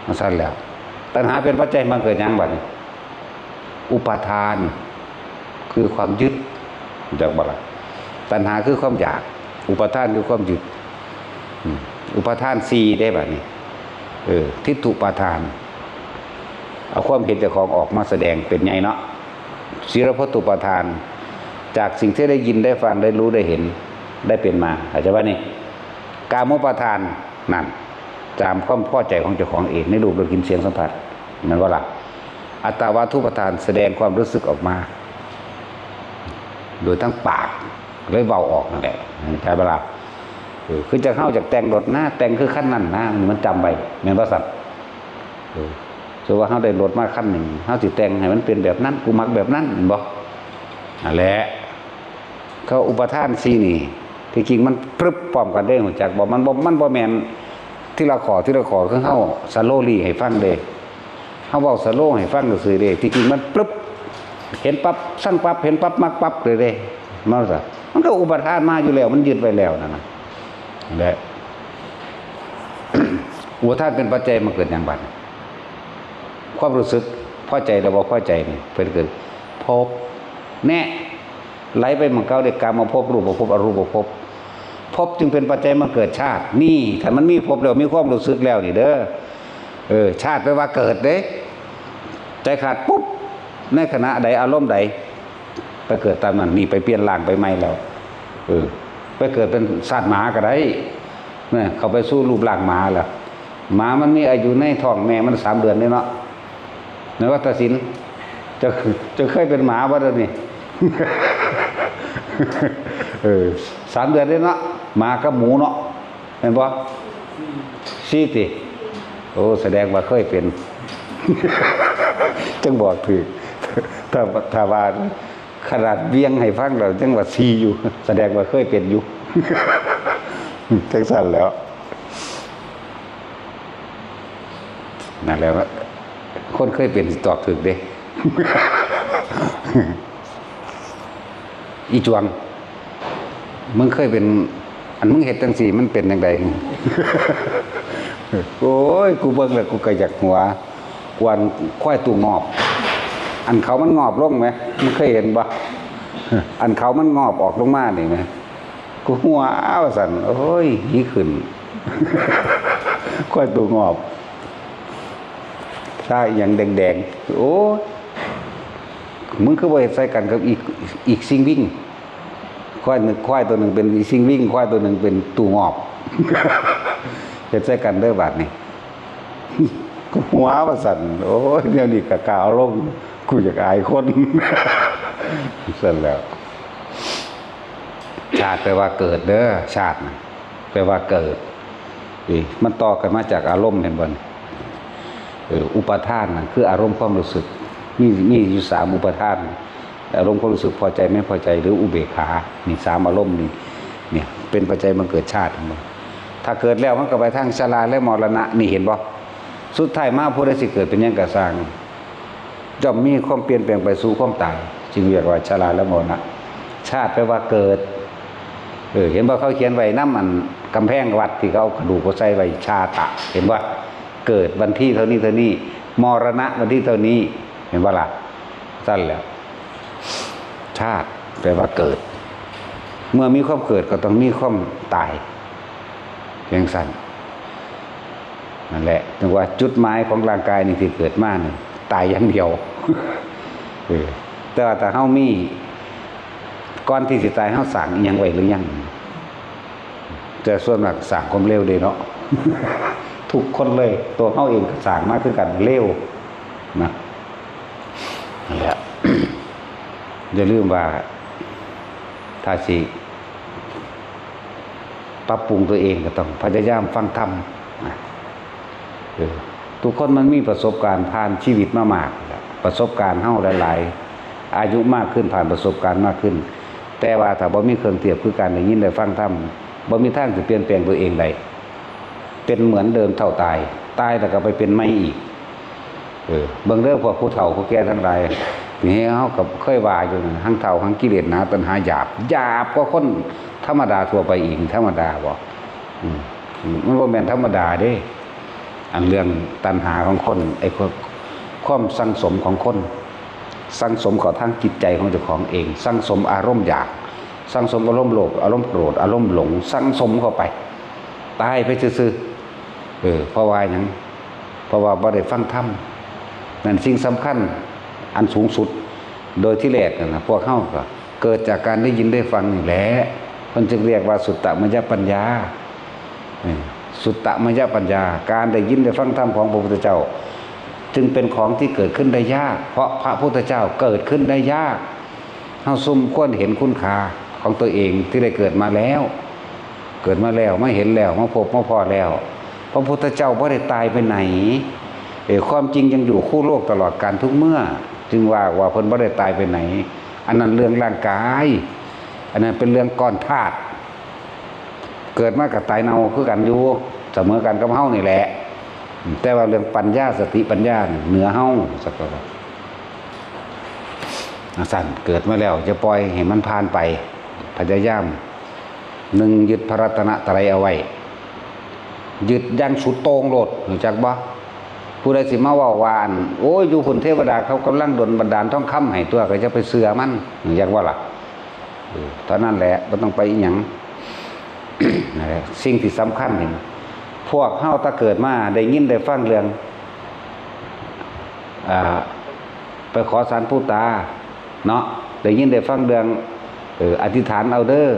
A: มันสั้นแล้วตัณหาเป็นปัจจัยมันเกิดหยังบัดนี้อุปาทานคือความยึดจากบ่ล่ะตัณหาคือความอยากอุปาทานคือความยึดอุปาทาน4ได้บัดนี้ทิฏฐุปาทานเอาความเห็นเจ้าของออกมาแสดงเป็นไงเนาะศีลพัตตุปาทานจากสิ่งที่ได้ยินได้ฟังได้รู้ได้เห็นได้เป็นมาเข้าใจว่านี่กามปาทานนั่นตามความพอใจของเจ้าของเองในรูปรสกลิ่นเสียงสัมผัสนั่นว่าล่ะอัตตวาทุปาทานแสดงความรู้สึกออกมาโดยทั้งปากเลยเว้าออกนั่นแหละใช่บ่ล่ะคือจะเข้าจากแต่งรถนะแต่งคือขั้นนั้นนะมันจำไว้แม่นบ่สัตว์สมมุติว่าเฮาได้รถมาคันหนึ่งเฮาสิแต่งให้มันเป็นแบบนั้นกูมักแบบนั้นเห็นบ่นั่นแหละเขาอุปทาน4นี่ที่จริงมันปรึบพร้อมกันเด้รู้จักบ่มันบ่แม่นที่ละขอคือเฮาสโลลี่ให้ฟังเด้เฮาเว้าสโลให้ฟังซื่อๆเด้ที่จริงมันปรึบเห็นปั๊บสั่งปั๊บเห็นปั๊บมักปั๊บเลยเด้มันก็อุปทานมาอยู่แล้วมันยึดไว้แล้วนั่นน่ะแหละ อุปทานเป็นปัจจัยมาเกิดอย่างบัดความรู้สึกพอใจหรือบ่พอใจนี่เป็นเกิดภพแน่ไหลไปมันเก่าได้กรรมมาภพรูปภพอรูปภพภพจึงเป็นปัจจัยมาเกิดชาตินี่ถ้ามันมีภพแล้วมีความรู้สึกแล้วนี่เด้อชาติแปลว่าเกิดเด้ใจขาดปุ๊บในขณะใดอารมณ์ใดไปเกิดตามนั้นนี่ไปเปลี่ยนร่างไปใหม่แล้วไปเกิดเป็นสัตว์หมาก็ได้เนี่ยเขาไปสู้รูปร่างหมาแล้วหมามันมีอายุในท้องแม่มัน3 เดือนนี่เนาะในวัฏศิลป์จะเคยเป็นหมาบ่เด้อนี่ 3 เดือนนี่เนาะหมากับหมูเนาะเห็นบ่4 ติโอ้แสดงว่าเคยเป็น จังบอกถูกถ้าว่าขนาดเวียงให้ฟังแล้วจังว่า4อยู่แสดงว่าเคยเป็นอยู่ จังสั่นแล้วนั่นแหละว่าคนเคยเป็นตอบถูกเด้ อีจวงมึงเคยเป็นอันมึงเฮ็ดจังซี่มันเป็นจังได โอ้ยกูเบิ่งแล้วกูก็อยากหัวกวนควายตูงอบอันเขามันงอบลงไหมมึงเคยเห็นบ่ อันเขามันงอบออกลงมานี่ไหมกูหัวอ้าวสั่นโอ้ยหีขึ้น ควายตูงอบใช่อย่างแดงๆโอ้มึงคือบ่เฮ็ดใส่กันกับอีกสิ่งวิ่งควายตัวหนึ่งเป็นสิ่งวิ่งควายตัวหนึ่งเป็นตูงอบเฮ็ดใส่กันเด้อบาดนี่ กูหัวว่าสั่นโอ้ยเดี๋ยวนี้ก็กล้าเอาลงกูอยากอายคน สั่นแล้วชาติแปลว่าเกิดเด้อชาตินะแปลว่าเกิดมันต่อกันมาจากอารมณ์เห็นบ่อุปทานนะคืออารมณ์ความรู้สึกมีอยู่3อุปทานอารมณ์ความรู้สึกพอใจไม่พอใจหรืออุเบกขานี่3อารมณ์นี่เนี่ยเป็นปัจจัยมันเกิดชาติถ้าเกิดแล้วมันก็ไปทางชราและมรณะนี่เห็นบ่สุดท้ายมาผู้ใดสิเกิดเป็นหยังก็สร้างย่อมมีความเปลี่ยนแปลงไปสู่ความตายจึงเรียกว่าชราและมรณะชาติแปลว่าเกิดเห็นบ่เขาเขียนไว้นำอันกำแพงวัดที่เขาเอากระดูกเขาใส่ไว้ชาตะเห็นบ่เกิดวันที่เท่านี้เท่านี้มรณะวันที่เท่านี้เห็นบ่ล่ะสั้นแล้วชาติแปลว่าเกิดเมื่อมีความเกิดก็ต้องมีความตายเพียงสั้นนั่นแหละถึงว่าจุดหมายของร่างกายนี่ที่เกิดมาเนี่ยตายอย่างเดียว แต่ว่าถ้าเฮามีก่อนที่สิตายเฮาสร้างอีหยังไว้หรือยังแต่ส่วนมากสร้างความเร็วเด้เนาะ ทุกคนเลยตัวเฮาเองก็สร้างมาคือกันเร็วนะนั่นแหละ อย่าลืมว่าถ้าสิปรับปรุงตัวเองก็ต้องพยายามฟังธรรมทุกคนมันมีประสบการณ์ผ่านชีวิตมามากประสบการณ์เฮาหลายๆอายุมากขึ้นผ่านประสบการณ์มากขึ้นแต่ว่าถ้าบ่มีเครื่องเทียบคือการได้ยินได้ฟังธรรมบ่มีทางจะเปลี่ยนแปลงตัวเองได้เป็นเหมือนเดิมเท่าตายแล้วก็ไปเป็นใหม่อีกเบิ่งเด้อพวกผู้เฒ่าผู้แก่ทั้งหลายนี่เฮาก็เคยว่าอยู่หั่งเฒ่าหั่งกิเลสหนาตัณหาหยาบกว่าคนธรรมดาทั่วไปอีกธรรมดาบ่มันบ่แม่นธรรมดาเด้อันเรื่องตัณหาของคนไอ้ความสังสมของคนสังสมเข้าทางจิตใจของเจ้าของเองสังสมอารมณ์อยากสังสมอารมณ์โลภอารมณ์โกรธอารมณ์หลงสังสมเข้าไปตายไปซื่อๆเพราะว่าหยังเพราะว่าบ่ได้ฟังธรรมนั่นสิ่งสำคัญอันสูงสุดโดยที่แรกนะพวกเฮาก็เกิดจากการได้ยินได้ฟังนี่แหละเพิ่นจึงเรียกว่าสุตตมยปัญญาสุตตมยปัญญาการได้ยินได้ฟังธรรมของพระพุทธเจ้าจึงเป็นของที่เกิดขึ้นได้ยากเพราะพระพุทธเจ้าเกิดขึ้นได้ยากเฮาสมควรเห็นคุณค่าของตัวเองที่ได้เกิดมาแล้วไม่เห็นแล้วมาพบมาพอแล้วพระพุทธเจ้าบ่ได้ตายไปไหนความจริงยังอยู่คู่โลกตลอดกาลทุกเมื่อจึงว่าเพิ่นบ่ได้ตายไปไหนอันนั้นเรื่องร่างกายอันนั้นเป็นเรื่องก้อนธาตุเกิดมากับตายเน่าคือกันอยู่เสมอกันกับเฮานี่แหละแต่ว่าเรื่องปัญญาสติปัญญาเหนือเฮาสักว่าสั่นเกิดมาแล้วจะปล่อยให้มันผ่านไปพยายาม1ยึดพระรัตนตรัยเอาไว้ ยึดยังสุดโต่งโลดรู้จักบ่ผู้ใดสิมาเว้าวานโอ้ยอยู่พุ่นเทวดาเขากำลังดลบันดาลทองคำให้ตัวก็จะไปเสือมันรู้จักว่าล่ะเท่านั้นแหละบ่ต้องไปอีหยังนั่นแหละสิ่งที่สำคัญนี่พวกเฮาถ้าเกิดมาได้ยินได้ฟังเรื่องไปขอสารผู้ตาเนาะได้ยินได้ฟังเรื่องอธิษฐานเอาเด้อ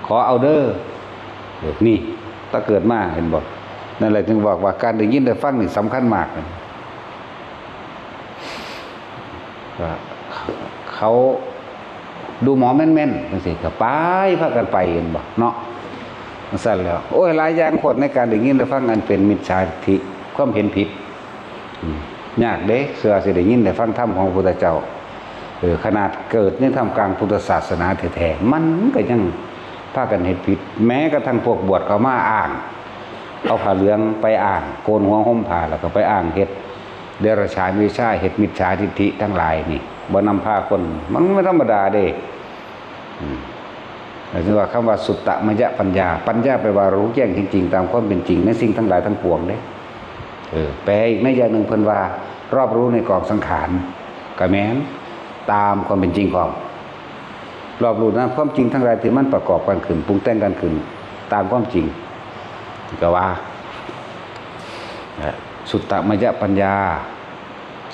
A: ขอเอาเด้อนี่ถ้าเกิดมาเห็นบ่นั่นแหละจึงบอกว่าการได้ยินได้ฟังนี่สำคัญมากเขาดูหมอแม่นๆจังซี่ก็ไปพากันไปเห็นบ่เนาะสั่นแล้วโอ้ยหลายอย่างคนในการได้ยินได้ฟังอันเป็นมิจฉาทิฏฐิความเห็นผิดยากเด้เสือสิได้ยินได้ฟังธรรมของพระพุทธเจ้าขนาดเกิดในท่ามกลางพุทธศาสนาแท้ๆมันก็ยังพากันเฮ็ดผิดแม้กระทั่งพวกบวชเขามาอ้างเอาผ้าเหลืองไปอ้างโกนหัวห่มผ้าแล้วก็ไปอ้างเฮ็ดเดรัจฉานวิชาเฮ็ดมิจฉาทิฏฐิทั้งหลายนี่บ่นำพาคนมันไม่ธรรมดาเด้หมายถึงว่าคำว่าสุตตมยปัญญาปัญญาแปลว่ารู้แจ้งจริงๆตามความเป็นจริงในสิ่งทั้งหลายทั้งปวงเด้แปลอีกในอย่างหนึ่งเพิ่นว่ารอบรู้ในกองสังขารก็แม้นตามความเป็นจริงของรอบรู้นะความจริงทั้งหลายที่มันประกอบกันขึ้นปรุงแต่งกันขึ้นตามความจริงก็ว่าสุตตมยปัญญา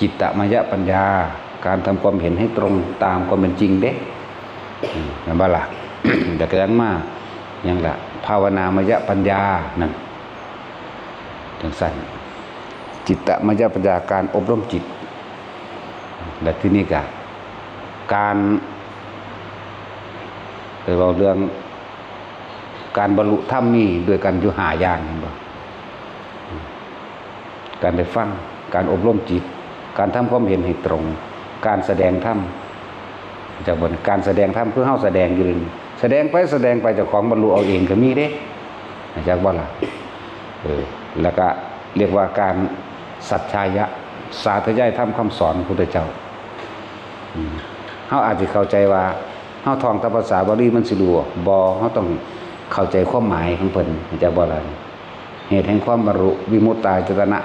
A: จิตตมยปัญญาการทำความเห็นให้ตรงตามความเป็นจริงเด้นั่นบ่ล่ะ แต่ก็ยังมายังละภาวนามยปัญญานั่นจังซั่นจิตตมยปัญญาการอบรมจิตและที่นี่ก็การเราเรื่องการบรรลุธรรมนี่โดยการอยู่หาอย่างเห็นบ่การได้ฟังการอบรมจิตการทำความเห็นให้ตรงการแสดงธรรมจากบนการแสดงธรรมคือเฮาแสดงอยู่แสดงไปเจ้าของบรรลุเอาเองก็มีเด้จากบ่ล่ะแล้วก็เรียกว่าการสัจฉายะสาธยายธรรมคำสอนพระพุทธเจ้าเฮาอาจจะเข้าใจว่าเฮาท่องแต่ภาษาบาลีมันสิรู้บ่เฮาต้องเข้าใจความหมายของเพิ่นจากบ่ล่ะเหตุแห่งความบรรลุวิมุตตายตนะ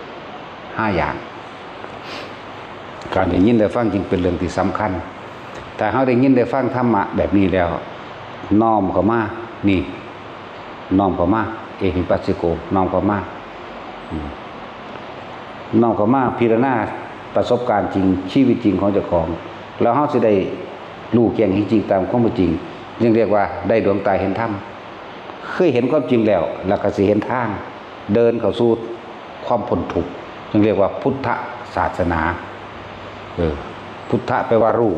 A: 5อย่างการได้ยินได้ฟังจึงเป็นเรื่องที่สำคัญแต่เฮาได้ยินได้ฟังธรรมะแบบนี้แล้วน้อมเข้ามานี่น้อมเข้ามาเอหิปัสสิโกน้อมเข้ามาน้อมเข้ามาพิจารณาประสบการณ์จริงชีวิตจริงของเจ้าของแล้วเฮาสิได้รู้แจ้งจริงๆตามความเป็นจริงจึงเรียกว่าได้ดวงตาเห็นธรรมเคยเห็นความจริงแล้วก็สิเห็นทางเดินเข้าสู่ความพ้นทุกข์จึงเรียกว่าพุทธศาสนาพุทธะแปลว่ารู้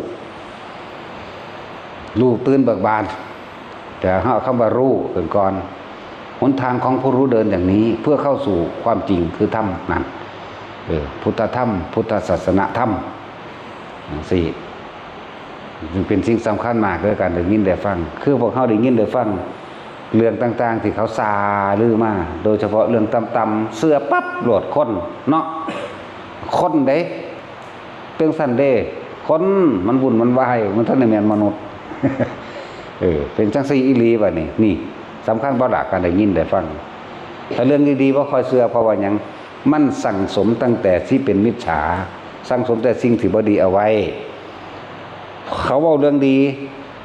A: ตื่นเบิกบานแต่เฮาคำว่ารู้ก่อนหนทางของผู้รู้เดินอย่างนี้เพื่อเข้าสู่ความจริงคือธรรมนั่นพุทธธรรมพุทธศาสนาธรรมสี่จึงเป็นสิ่งสำคัญมากด้วยการได้ยินได้ฟังคือพวกเขาได้ยินได้ฟังเรื่องต่างๆที่เขาซาลือมาโดยเฉพาะเรื่องต่ำๆเสื้อปั๊บโหลดคนเนาะคนเด้เป็นสันเด้คนมันวุ่นมันวายมันท่านในแมนมนุษย์เป็นจังซี่อีหลีบัดนี้นี่สำคัญบ่ล่ะการได้ยินได้ฟังถ้าเรื่องดีๆบ่ค่อยเชื่อเพราะว่าหยังมันสั่งสมตั้งแต่ที่เป็นมิจฉาสั่งสมแต่สิ่งที่บ่ดีเอาไว้เขาเว้าเรื่องดี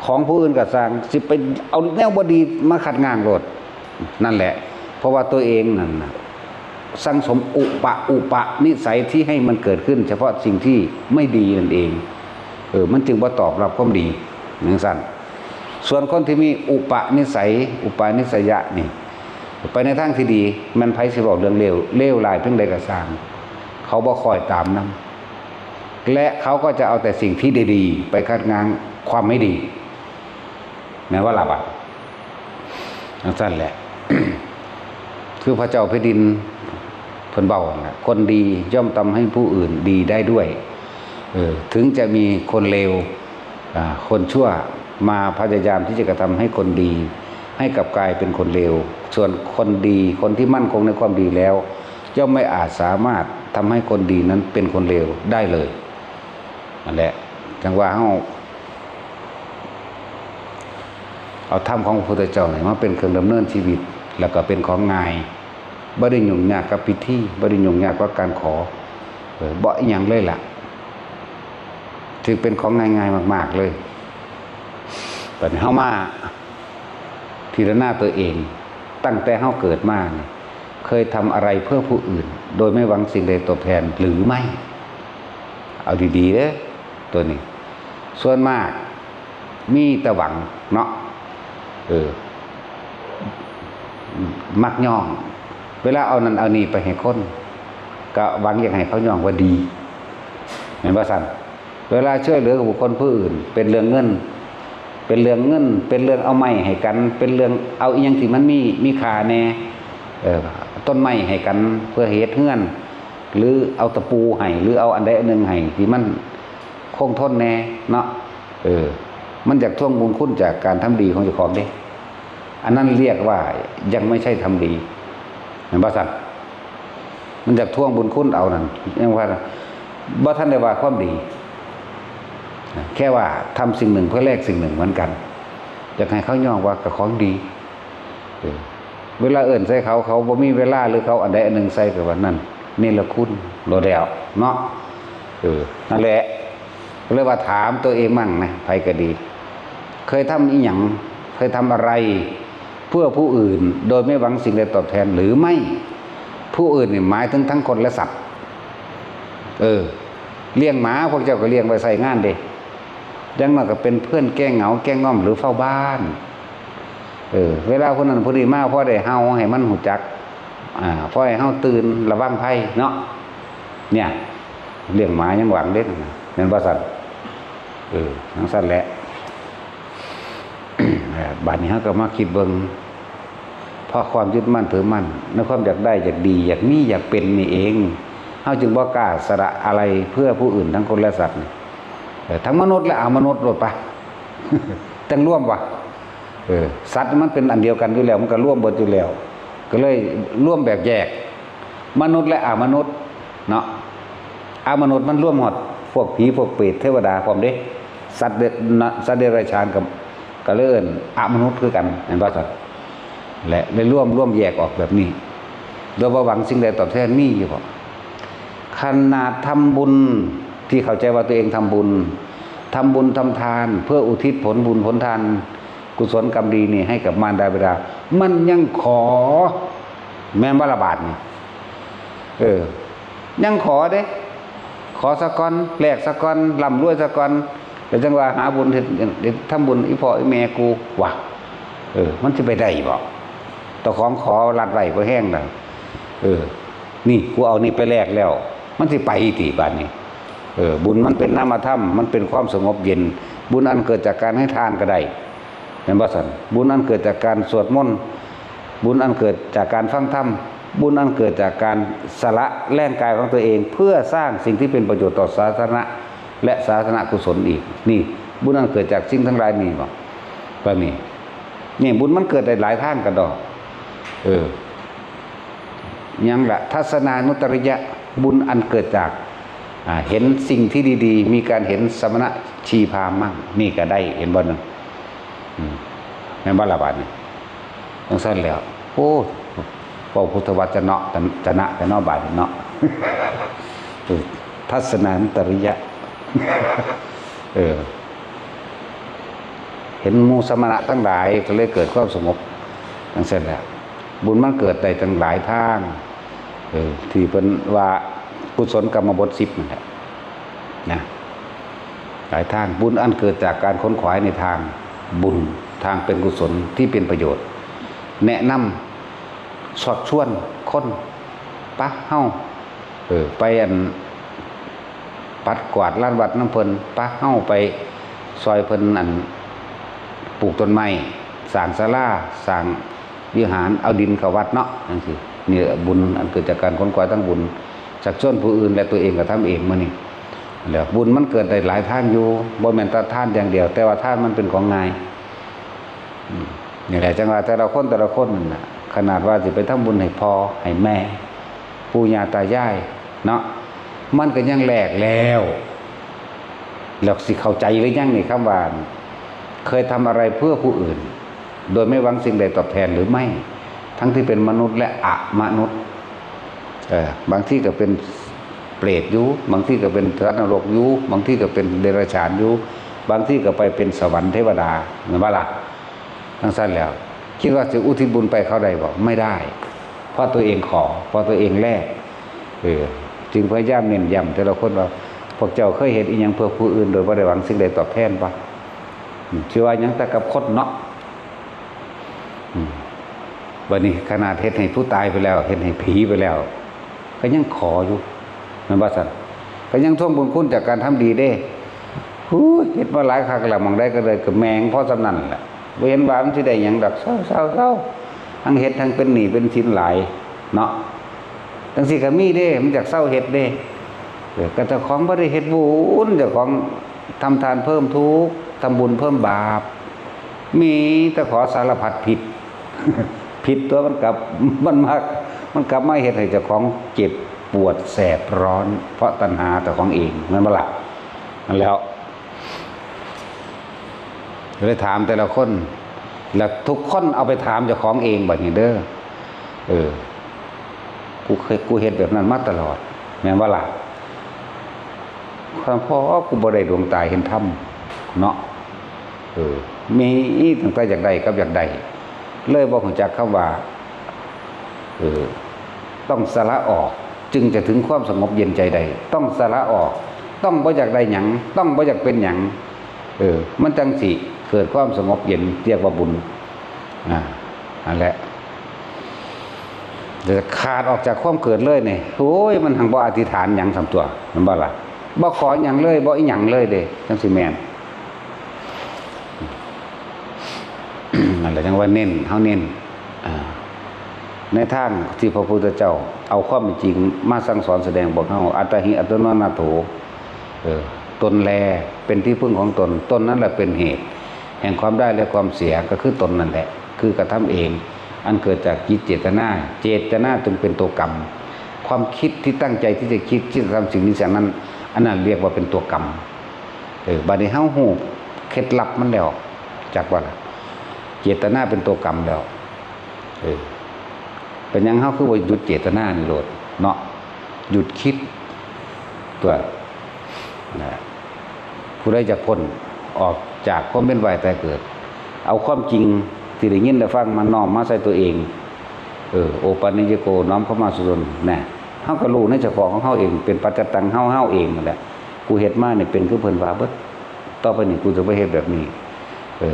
A: ของผู้อื่นก็สร้างสิไปเอาแนวบ่ดีมาขัดง้างโลดนั่นแหละเพราะว่าตัวเองนั่นน่ะสั่งสมอุปนิสัยที่ให้มันเกิดขึ้นเฉพาะสิ่งที่ไม่ดีนั่นเองมันจึงบ่ตอบรับความดีจังซั่นส่วนคนที่มีอุปนิสัยะนี่ไปในทางที่ดีมันไผสิบอกเรื่องเลวร้ายเพียงใดก็สร้างเขาบ่ค่อยตามนำและเขาก็จะเอาแต่สิ่งที่ดีๆไปคัดง้างความไม่ดีแม้ว่าล่ะบัดนั่นแหละ คือพระเจ้าแผ่นดินเพิ่นเว้าน่ะคนดีย่อมทำให้ผู้อื่นดีได้ด้วยถึงจะมีคนเลวคนชั่วมาพยายามที่จะกระทำให้คนดีให้กลับกลายเป็นคนเลวส่วนคนดีคนที่มั่นคงในความดีแล้วย่อมไม่อาจสามารถทำให้คนดีนั้นเป็นคนเลวได้เลยนั่นแหละจังว่าเอาธรรมของพระพุทธเจ้าเนี่ยมาเป็นเครื่องดำเนินชีวิต แล้วก็เป็นของง่ายบ่ได้ยุ่งยากกับพิธีบ่ได้ยุ่งยากกับการขอบ่อีหยังเลยล่ะถือเป็นของง่ายๆมากๆเลยตอนนี้เฮามาพิจารณาตัวเองตั้งแต่เฮาเกิดมาเนี่ยเคยทำอะไรเพื่อผู้อื่นโดยไม่หวังสิ่งใดตอบแทนหรือไม่เอาดีๆเด้อตัวนี้ส่วนมากมีแต่หวังเนาะมักย่องเวลาเอานั้นเอานี่ไปให้คนก็หวังอยากให้เขาย่องว่าดีเห็นป่ะสันเวลาช่วยเหลือบุคคลผู้อื่นเป็นเรื่องเงินเป็นเรื่องเอาไม้ให้กันเป็นเรื่องเอาอีหยังที่มันมีค่าแน่ต้นไม้ให้กันเพื่อเฮ็ดเฮือนหรือเอาตะปูให้หรือเอาอันใดอันหนึ่งให้ที่มันคงทนแน่เนาะมันจากท่วงบุญคุณจากการทำดีของเจ้าของเด้อันนั้นเรียกว่ายังไม่ใช่ทำดีเห็นป่ะสันมันจากท่วงบุญคุณเอานั่นยังว่าบ่ท่านได้ว่าความดีแค่ว่าทำสิ่งหนึ่งเพื่อแลกสิ่งหนึ่งเหมือนกันอยากให้เขาย่องว่ากับของดีเวลาเอิ่นใส่เขาบ่มีเวลาหรือเขาอันใดอันหนึ่งใส่กับวันนั้นนี่ละคุณโลเดลเนาะนั่นแหละเรียกว่าถามตัวเองมั่งนะใครก็ดีเคยทำอีหยังเคยทำอะไรเพื่อผู้อื่นโดยไม่หวังสิ่งใดตอบแทนหรือไม่ผู้อื่นนี่หมายถึงทั้งคนและสัตว์เลี้ยงหมาพวกเจ้าก็เลี้ยงไว้ใส่งานเด้ยังมาก็เป็นเพื่อนแก้เหงาแก้ง่อมหรือเฝ้าบ้านเวลาคนนั้นผู้นี้มาพ่อได้เฮาให้มันหูจักพ่อให้เฮาตื่นระวังภัยเนาะเนี่ยเลี้ยงหมายังหวังเด้นั่นบ่ซั่นทั้งสั้นแหละ บัดนี้เฮาก็มาคิดเบิ่งเพราะความยึดมั่นถือมั่นในความอยากได้อยากดีอยากมีอยากเป็นนี่เองเฮาจึงบ่กล้าสละอะไรเพื่อผู้อื่นทั้งคนและสัตว์ทั้งมนุษย์และอมนุษย์โลดปะ ต้องร่วมว่ะสัตว์มันเป็นอันเดียวกันอยู่แล้วมันก็ร่วมเบิดอยู่แล้วก็เลยร่วมแบบแยกมนุษย์และอมนุษย์เนาะอมนุษย์มันร่วมหมดพวกผีพวกเปรตเทวดาพร้อมเด้สัตว์เดรัจฉานกับก็เลยอมนุษย์คือกันเห็นป่ะสัตว์และเลยร่วมแยกออกแบบนี้โดยหวังสิ่งใดตอบแทนมีอยู่บ่ขนาดทำบุญที่เข้าใจว่าตัวเองทำบุญทำทานเพื่ออุทิศผลบุญผลทานกุศลกรรมดีนี่ให้กับมารดาบิดามันยังขอแม่นบ่ละบาทนี่ยังขอเด้ขอสักก้อนแลกสักก้อนร่ำรวยสักก้อนแต่จังว่าหาบุญทำบุญอีพ่ออีแม่กูว่ะมันจะไปได้บ่ต่อของขอรัดไว้บ่แห้งแล้วนี่กูเอานี่ไปแลกแล้วมันสิไปติบาดนี้บุญมันเป็นนามธรรมมันเป็นความสงบเย็นบุญอันเกิดจากการให้ทานก็ได้เห็นบ่ซั่นบุญอันเกิดจากการสวดมนต์บุญอันเกิดจากการฟังธรรมบุญอันเกิดจากการสละแรงกายของตัวเองเพื่อสร้างสิ่งที่เป็นประโยชน์ต่อสาธารณะและสาธารณกุศลอีกนี่บุญอันเกิดจากสิ่งทั้งหลายนี่บ่แบบนี้นี่บุญมันเกิดได้หลายทางกันดอกยังละทัศนานุตริยะบุญอันเกิดจากเห็นสิ่งที่ดีๆมีการเห็นสมณะชีพราหมณ์มั่งนี่ก็ได้เห็นบ่นึงแม่นบ่ละบาดนี่จังซั่นแล้วโอ้พระพุทธวจนะจะนะแต่นอบาดเนาะทัศนานุตริยะเห็นหมู่สมณะทั้งหลายก็เลยเกิดความสงบจังซั่นแล้วบุญมันเกิดได้ทั้งหลายทางที่เพิ่นว่ากุศลกรรมบท10นั่นแหละนะหลายทางบุญอันเกิดจากการค้นขวายในทางบุญทางเป็นกุศลที่เป็นประโยชน์แนะนำสอดชวนคนปะเฮาไปอันปัดกวาดลานวัดน้ำเพิ่นปะเฮาไปซอยเพิ่นอันปลูกต้นไม้สร้างศาลาสร้างวิหารเอาดินเข้าวัดเนาะจังซี่นี่บุญอันเกิดจากการค้นขวายทั้งบุญชักชวนผู้อื่นและตัวเองก็ทำเองมื้อนี้แล้วบุญมันเกิดได้หลายทางอยู่บ่แม่นแต่ทานอย่างเดียวแต่ว่าทานมันเป็นของง่ายนี่แหละจังว่าแต่ละคนนั่นน่ะขนาดว่าสิไปทำบุญให้พ่อให้แม่ปู่ย่าตายายเนาะมันก็ยังแลกแล้วสิเข้าใจหรือยังนี่คำว่าเคยทำอะไรเพื่อผู้อื่นโดยไม่หวังสิ่งใดตอบแทนหรือไม่ถ้ ทั้งที่เป็นมนุษย์และอะมนุษย์บางที่ก็เป็นเปรตอยู่บางที่ก็เป็นสัตว์นรกอยู่บางที่ก็เป็นเดรัจฉานอยู่บางที่ก็ไปเป็นสวรรค์เทวดาเหมือนว่าล่ะทั้งสั้นแล้วคิดว่าจะอุทิศบุญไปเขาใดบอกไม่ได้เพราะตัวเองขอเพราะตัวเองแลกจึงพยายามเน้นย้ำแต่ละคนว่าพวกเจ้าเคยเห็นอีหยังเพื่อผู้อื่นโดยบ่ได้หวังสิ่งใดตอบแทนปะชื่อว่ายังแต่กับคนเนาะวันนี้ขนาดเฮ็ดให้ผู้ตายไปแล้วเฮ็ดให้ผีไปแล้วก็ยังขออยู่มันว่าซั่นก็ยังท่วงบุญคุณจากการทำดีได้เฮ็ดมาหลายครั้งแล้วมองได้ก็เลยก็แมงเพราะสำนั่นแหละบ่เห็นว่ามันสิได้หยังดอกเศร้าทั้งเฮ็ดทั้งเป็นหนี้เป็นสินหลายเนาะจังซี่ก็มีเด้มันจากเศร้าเฮ็ดเด้ก็เจ้าของบ่ได้เฮ็ดบุญเจ้าของทำทานเพิ่มทุกข์ทำบุญเพิ่มบาปมีแต่ขอสารพัดผิด ผิดตัวมันกลับมันกลับมาเฮ็ดให้เจ้าของเจ็บปวดแสบร้อนเพราะตัณหาเจ้าของเองนั่นบ่ล่ะนั่นแล้วเลยถามแต่ละคนแล้วทุกคนเอาไปถามเจ้าของเองบัดนี้เด้อกูเฮ็ดแบบนั้นมาตลอดแม่นบ่ล่ะความพ่อกูบ่ได้ดวงตาเห็นธรรมเนาะมีตั้งแต่อยากได้กับอยากได้เลยบ่รู้จักคำว่าต้องสละออกจึงจะถึงความสงบเย็นใจใดต้องสละออกต้องบ่อยากได้หยังต้องบ่อยากเป็นหยังมันจังสิเกิดความสงบเย็นเรียกว่าบุญนั่นแหละแต่ขาดออกจากความเกิดเลยเนี่ยโอ้ยมันหังบ่อธิษฐานหยังสำตัวมันบ่ล่ะบ่ขอหยังเลยบ่อีหยังเลยเด้จังสิแม่นนั่นแหละจังว่าเน้นเฮาเน้นในทางที่พระพุทธเจ้าเอาความเป็นจริงมาสั่งสอนแสดงบอกเฮาอัตถิอัตโนนาโถตนแลเป็นที่พึ่งของตนนั้นแหละเป็นเหตุแห่งความได้และความเสียก็คือตนนั่นแหละคือกระทำเองอันเกิดจากจิตเจตนาจึงเป็นตัวกรรมความคิดที่ตั้งใจที่จะคิดที่จะทำสิ่งนี้สิ่งนั้นอันนั้นเรียกว่าเป็นตัวกรรมบัดนี้เฮาฮู้เคล็ดลับมันแล้วจากว่าเจตนาเป็นตัวกรรมแล้วเป็นยังเฮาคือว่าหยุดเจตนานี่โลดเนาะหยุดคิดตัวผู้ใดจะพ้นออกจากความเป็นวายแต่เกิดเอาความจริงที่ได้ยินได้ฟังมาน้อมมาใส่ตัวเองโอปัญญโกน้อมเข้ามาสู่ตนนะเฮาก็รู้ในเจ้าของเฮาเองเป็นปัจจตังเฮาเองนั่นแหละกูเฮ็ดมาเนี่ยเป็นคือเพิ่นว่าเบิดต่อไปนี่กูจะบ่เฮ็ดแบบนี้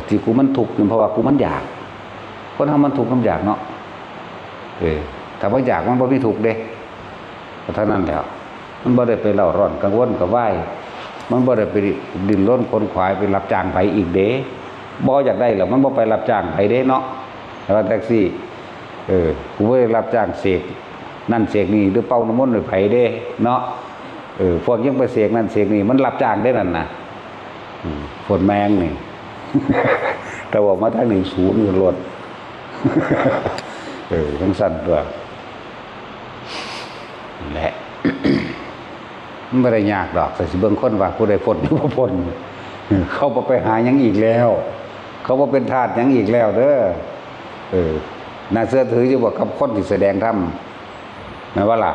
A: ที่กูมันทุกข์เพราะว่ากูมันอยากคนเฮามันทุกข์มันอยากเนาะถ้าบ่อยากมันบ่มีทุกข์เด้ก็เท่านั้นแล้วมันบ่ได้ไปเล่าร้อนกังวลกับไหวมันบ่ได้ไปดิ้นรนคนขวายไปรับจ้างไผอีกเด้บ่อยากได้แล้วมันบ่ไปรับจ้างไผเด้เนาะแต่ว่าแท็กซี่กูบ่ได้รับจ้างเสกนั่นเสกนี่หรือเป่าน้ำมนต์หรือไผเด้เนาะพวกยังไปเสกนั่นเสกนี่มันรับจ้างได้นั่นน่ะฝนแมงนี่แต่ว่ามาทาง1 0นี่รถทั้งสั้นตัวแหละมันไม่ได้ยากดอกแต่สิเบิ่งคนว่าผู้ใดพ้นหรือบ่พ้นเขาบ่ไปหาหยังอีกแล้วเขาบ่เป็นทาสหยังอีกแล้วเด้อน่าเชื่อถืออยู่ว่ากับคนที่แสดงธรรมแม่นว่าล่ะ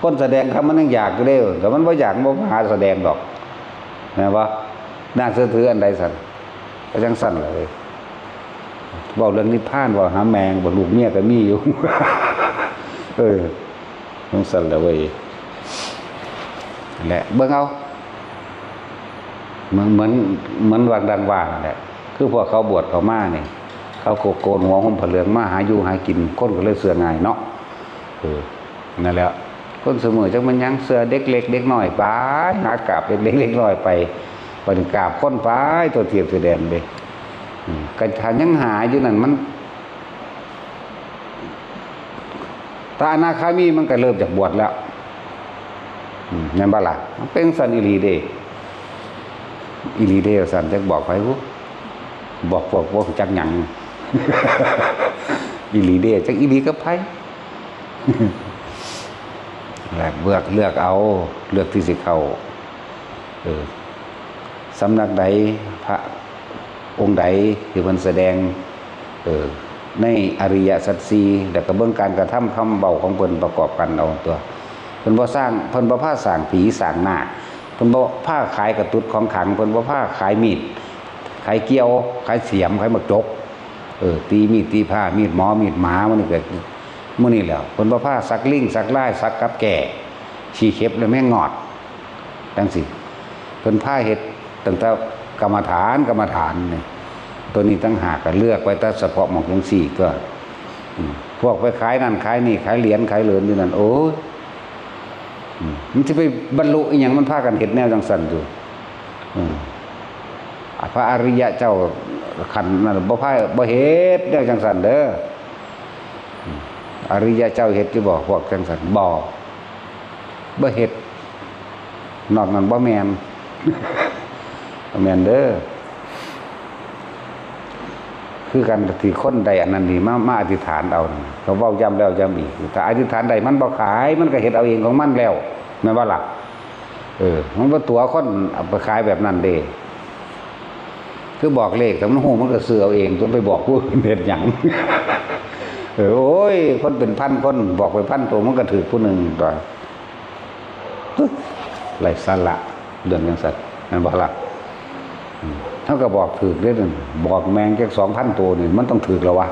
A: คนแสดงธรรมมันยังอยากอยู่เด้อแต่มันบ่อยากบ่หาแสดงดอกแม่นว่าน่าเชื่อถืออันใดสั่นก็จังสั่นเลยเว้าเรื่องนิพพานว่าหาแมงบ่ลูกเมียก็มีอยู่จังสั่นแล้วเว้ยแหละเบิ่งเอาเหมือนวังดังว่านั่นแหละคือพวกเขาบวชเขามาเนี่ยเขาโกนหัวห่มผ้าเหลืองมาหาอยู่หากินคนก็เลยเสือง่ายเนาะนั่นแหละคนเสมอจังมันยังเสือเด็กเล็กเด็กน้อยไปหากราบเด็กเล็กน้อยไปปฏิกราบคนไปตัวเทียบตัวแดนไปกันทานยังหาอยู่นั่นมันตาอนาคามีมันก็เริ่มจากบวชแล้วนั่นบ้าล่ะเป็นสันอิลีเดสันจะบอกไปพวกบอกพวกจักหยังอิลีเดจักอิลีก็ไพ่แหละเลือกเอาเลือกที่สิเข้าสำนักใดพระองค์ใดที่มันแสดง ในอริยสัจสี่แล้วก็เบิ่งการกระทำคำเบาของเพิ่นประกอบกันเอาตัวเพิ่นบ่สร้างเพิ่นบ่พาสร้างผีสร้างนาคเพิ่นบ่พาขายกระตุ้ดของขลังเพิ่นบ่พาขายมีดขายเกี้ยวขายเสียมขายหมกจกตีมีดตีผ้ามีดหมอมีดหมามันนี่เกิดมื้อนี้แล้วเพิ่นบ่พาสักลิงสักลายสักกับแก่ขี้เข็บแล้วแม่งอดจังซี่เพิ่นพาเฮ็ดตั้งแต่กรรมฐานนี่ตัวนี้ตั้งหากก็เลือกไว้แต่เฉพาะหมอกจังซี่ก็พวกไปขายนั่นขายนี่ขายเหรียญขายเหรียญอยู่นั่นโอ้ยมันสิไปบรรลุอีหยังมันพากันเฮ็ดแนวจังซั่นอยู่พระอริยะเจ้าขันนั่นบ่เฮ็ดแนวจังซั่นเด้ออริยะเจ้าเฮ็ดอยู่บ่พวกจังซั่นบ่เฮ็ดนอกนั้นบ่แม่นบ่แม่นเด้อคือกันที่คนใดอันนั้นนี่มาอธิษฐานเอาเขาเว้าย้ำแล้วย้ำอีกถ้าอธิษฐานใดมันบ่ขายมันก็เฮ็ดเอาเองของมันแล้วแม่นบ่ล่ะมันบ่ตัวคนเอาไปขายแบบนั้นเด้คือบอกเลขแต่มันฮู้มันก็ซื้อเอาเองจนไปบอกผู้เฮ็ดหยังโอ้ยคนเป็นพันคนบอกไปพันตัวมันก็ถือผู้หนึ่งตัวไร้สาระเรื่องจังซั่นแม่นบ่ล่ะเท่ากับบอกถือได้หนึ่งบอกแมงแค่2,000 ตัวนี่มันต้องถือแล้ววะ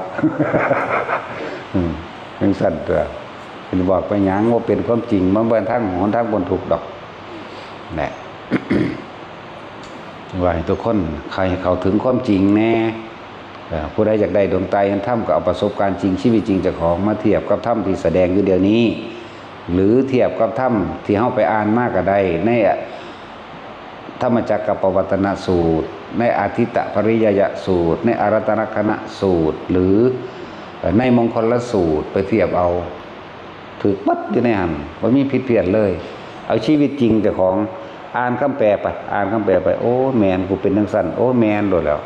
A: จังซั่นตัวเป็นบอกไปหยังว่าเป็นความจริงมันเป็นทางหนทางบนถูกดอกแหละว่าทุกคนใครเข้าถึงความจริงแน่ผู้ใดอยากได้ดวงตาเห็นธรรมก็เอาประสบการณ์จริงชีวิตจริงเจ้าของมาเทียบกับธรรมที่แสดงอยู่เดี๋ยวนี้หรือเทียบกับธรรมที่เฮาไปอ่านมากก็ได้ในธรรมจักรปวัตตนสูตรในอาทิตตปริยยสูตรในอารัตนคณสูตรหรือในมงคลสูตรไปเทียบเอาถือปั๊บอยู่ในหันบ่มีผิดเพี้ยนเลยเอาชีวิตจริงเจ้าของอ่านคำแปลไปโอ้แมนกูเป็นจังซั่นโอ้แมนโดดแล้ว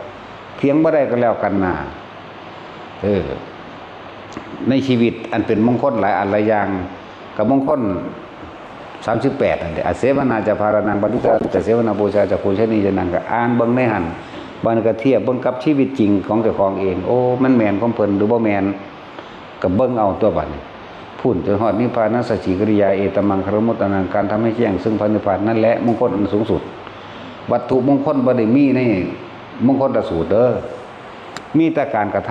A: เถียงบ่ได้ก็แล้วกันน่ะในชีวิตอันเป็นมงคลหลายอันหลายอย่างกับมงคล38นั่นแหละอเสวนาจะภารนังปฏิจจเสวนาบูชาจะภูชนีจะนังก็อ่านเบิ่งในหันบันก็เทียบเบิ่งกับชีวิตจริงของเจ้าของเองโอ้มันแม่นของเพิ่นหรือบ่แม่นก็เบิ่งเอาตัวบัดนี้พูดจนฮอดนิพพานสัจฉิกริยาเอตมังคารมุตตนังการทำให้แจ้งซึ่งพระนิพพานนั่นแหละมงคลอันสูงสุดวัตถุมงคลบ่ได้มีในมงคลสูตรเด้อมีแต่การกระท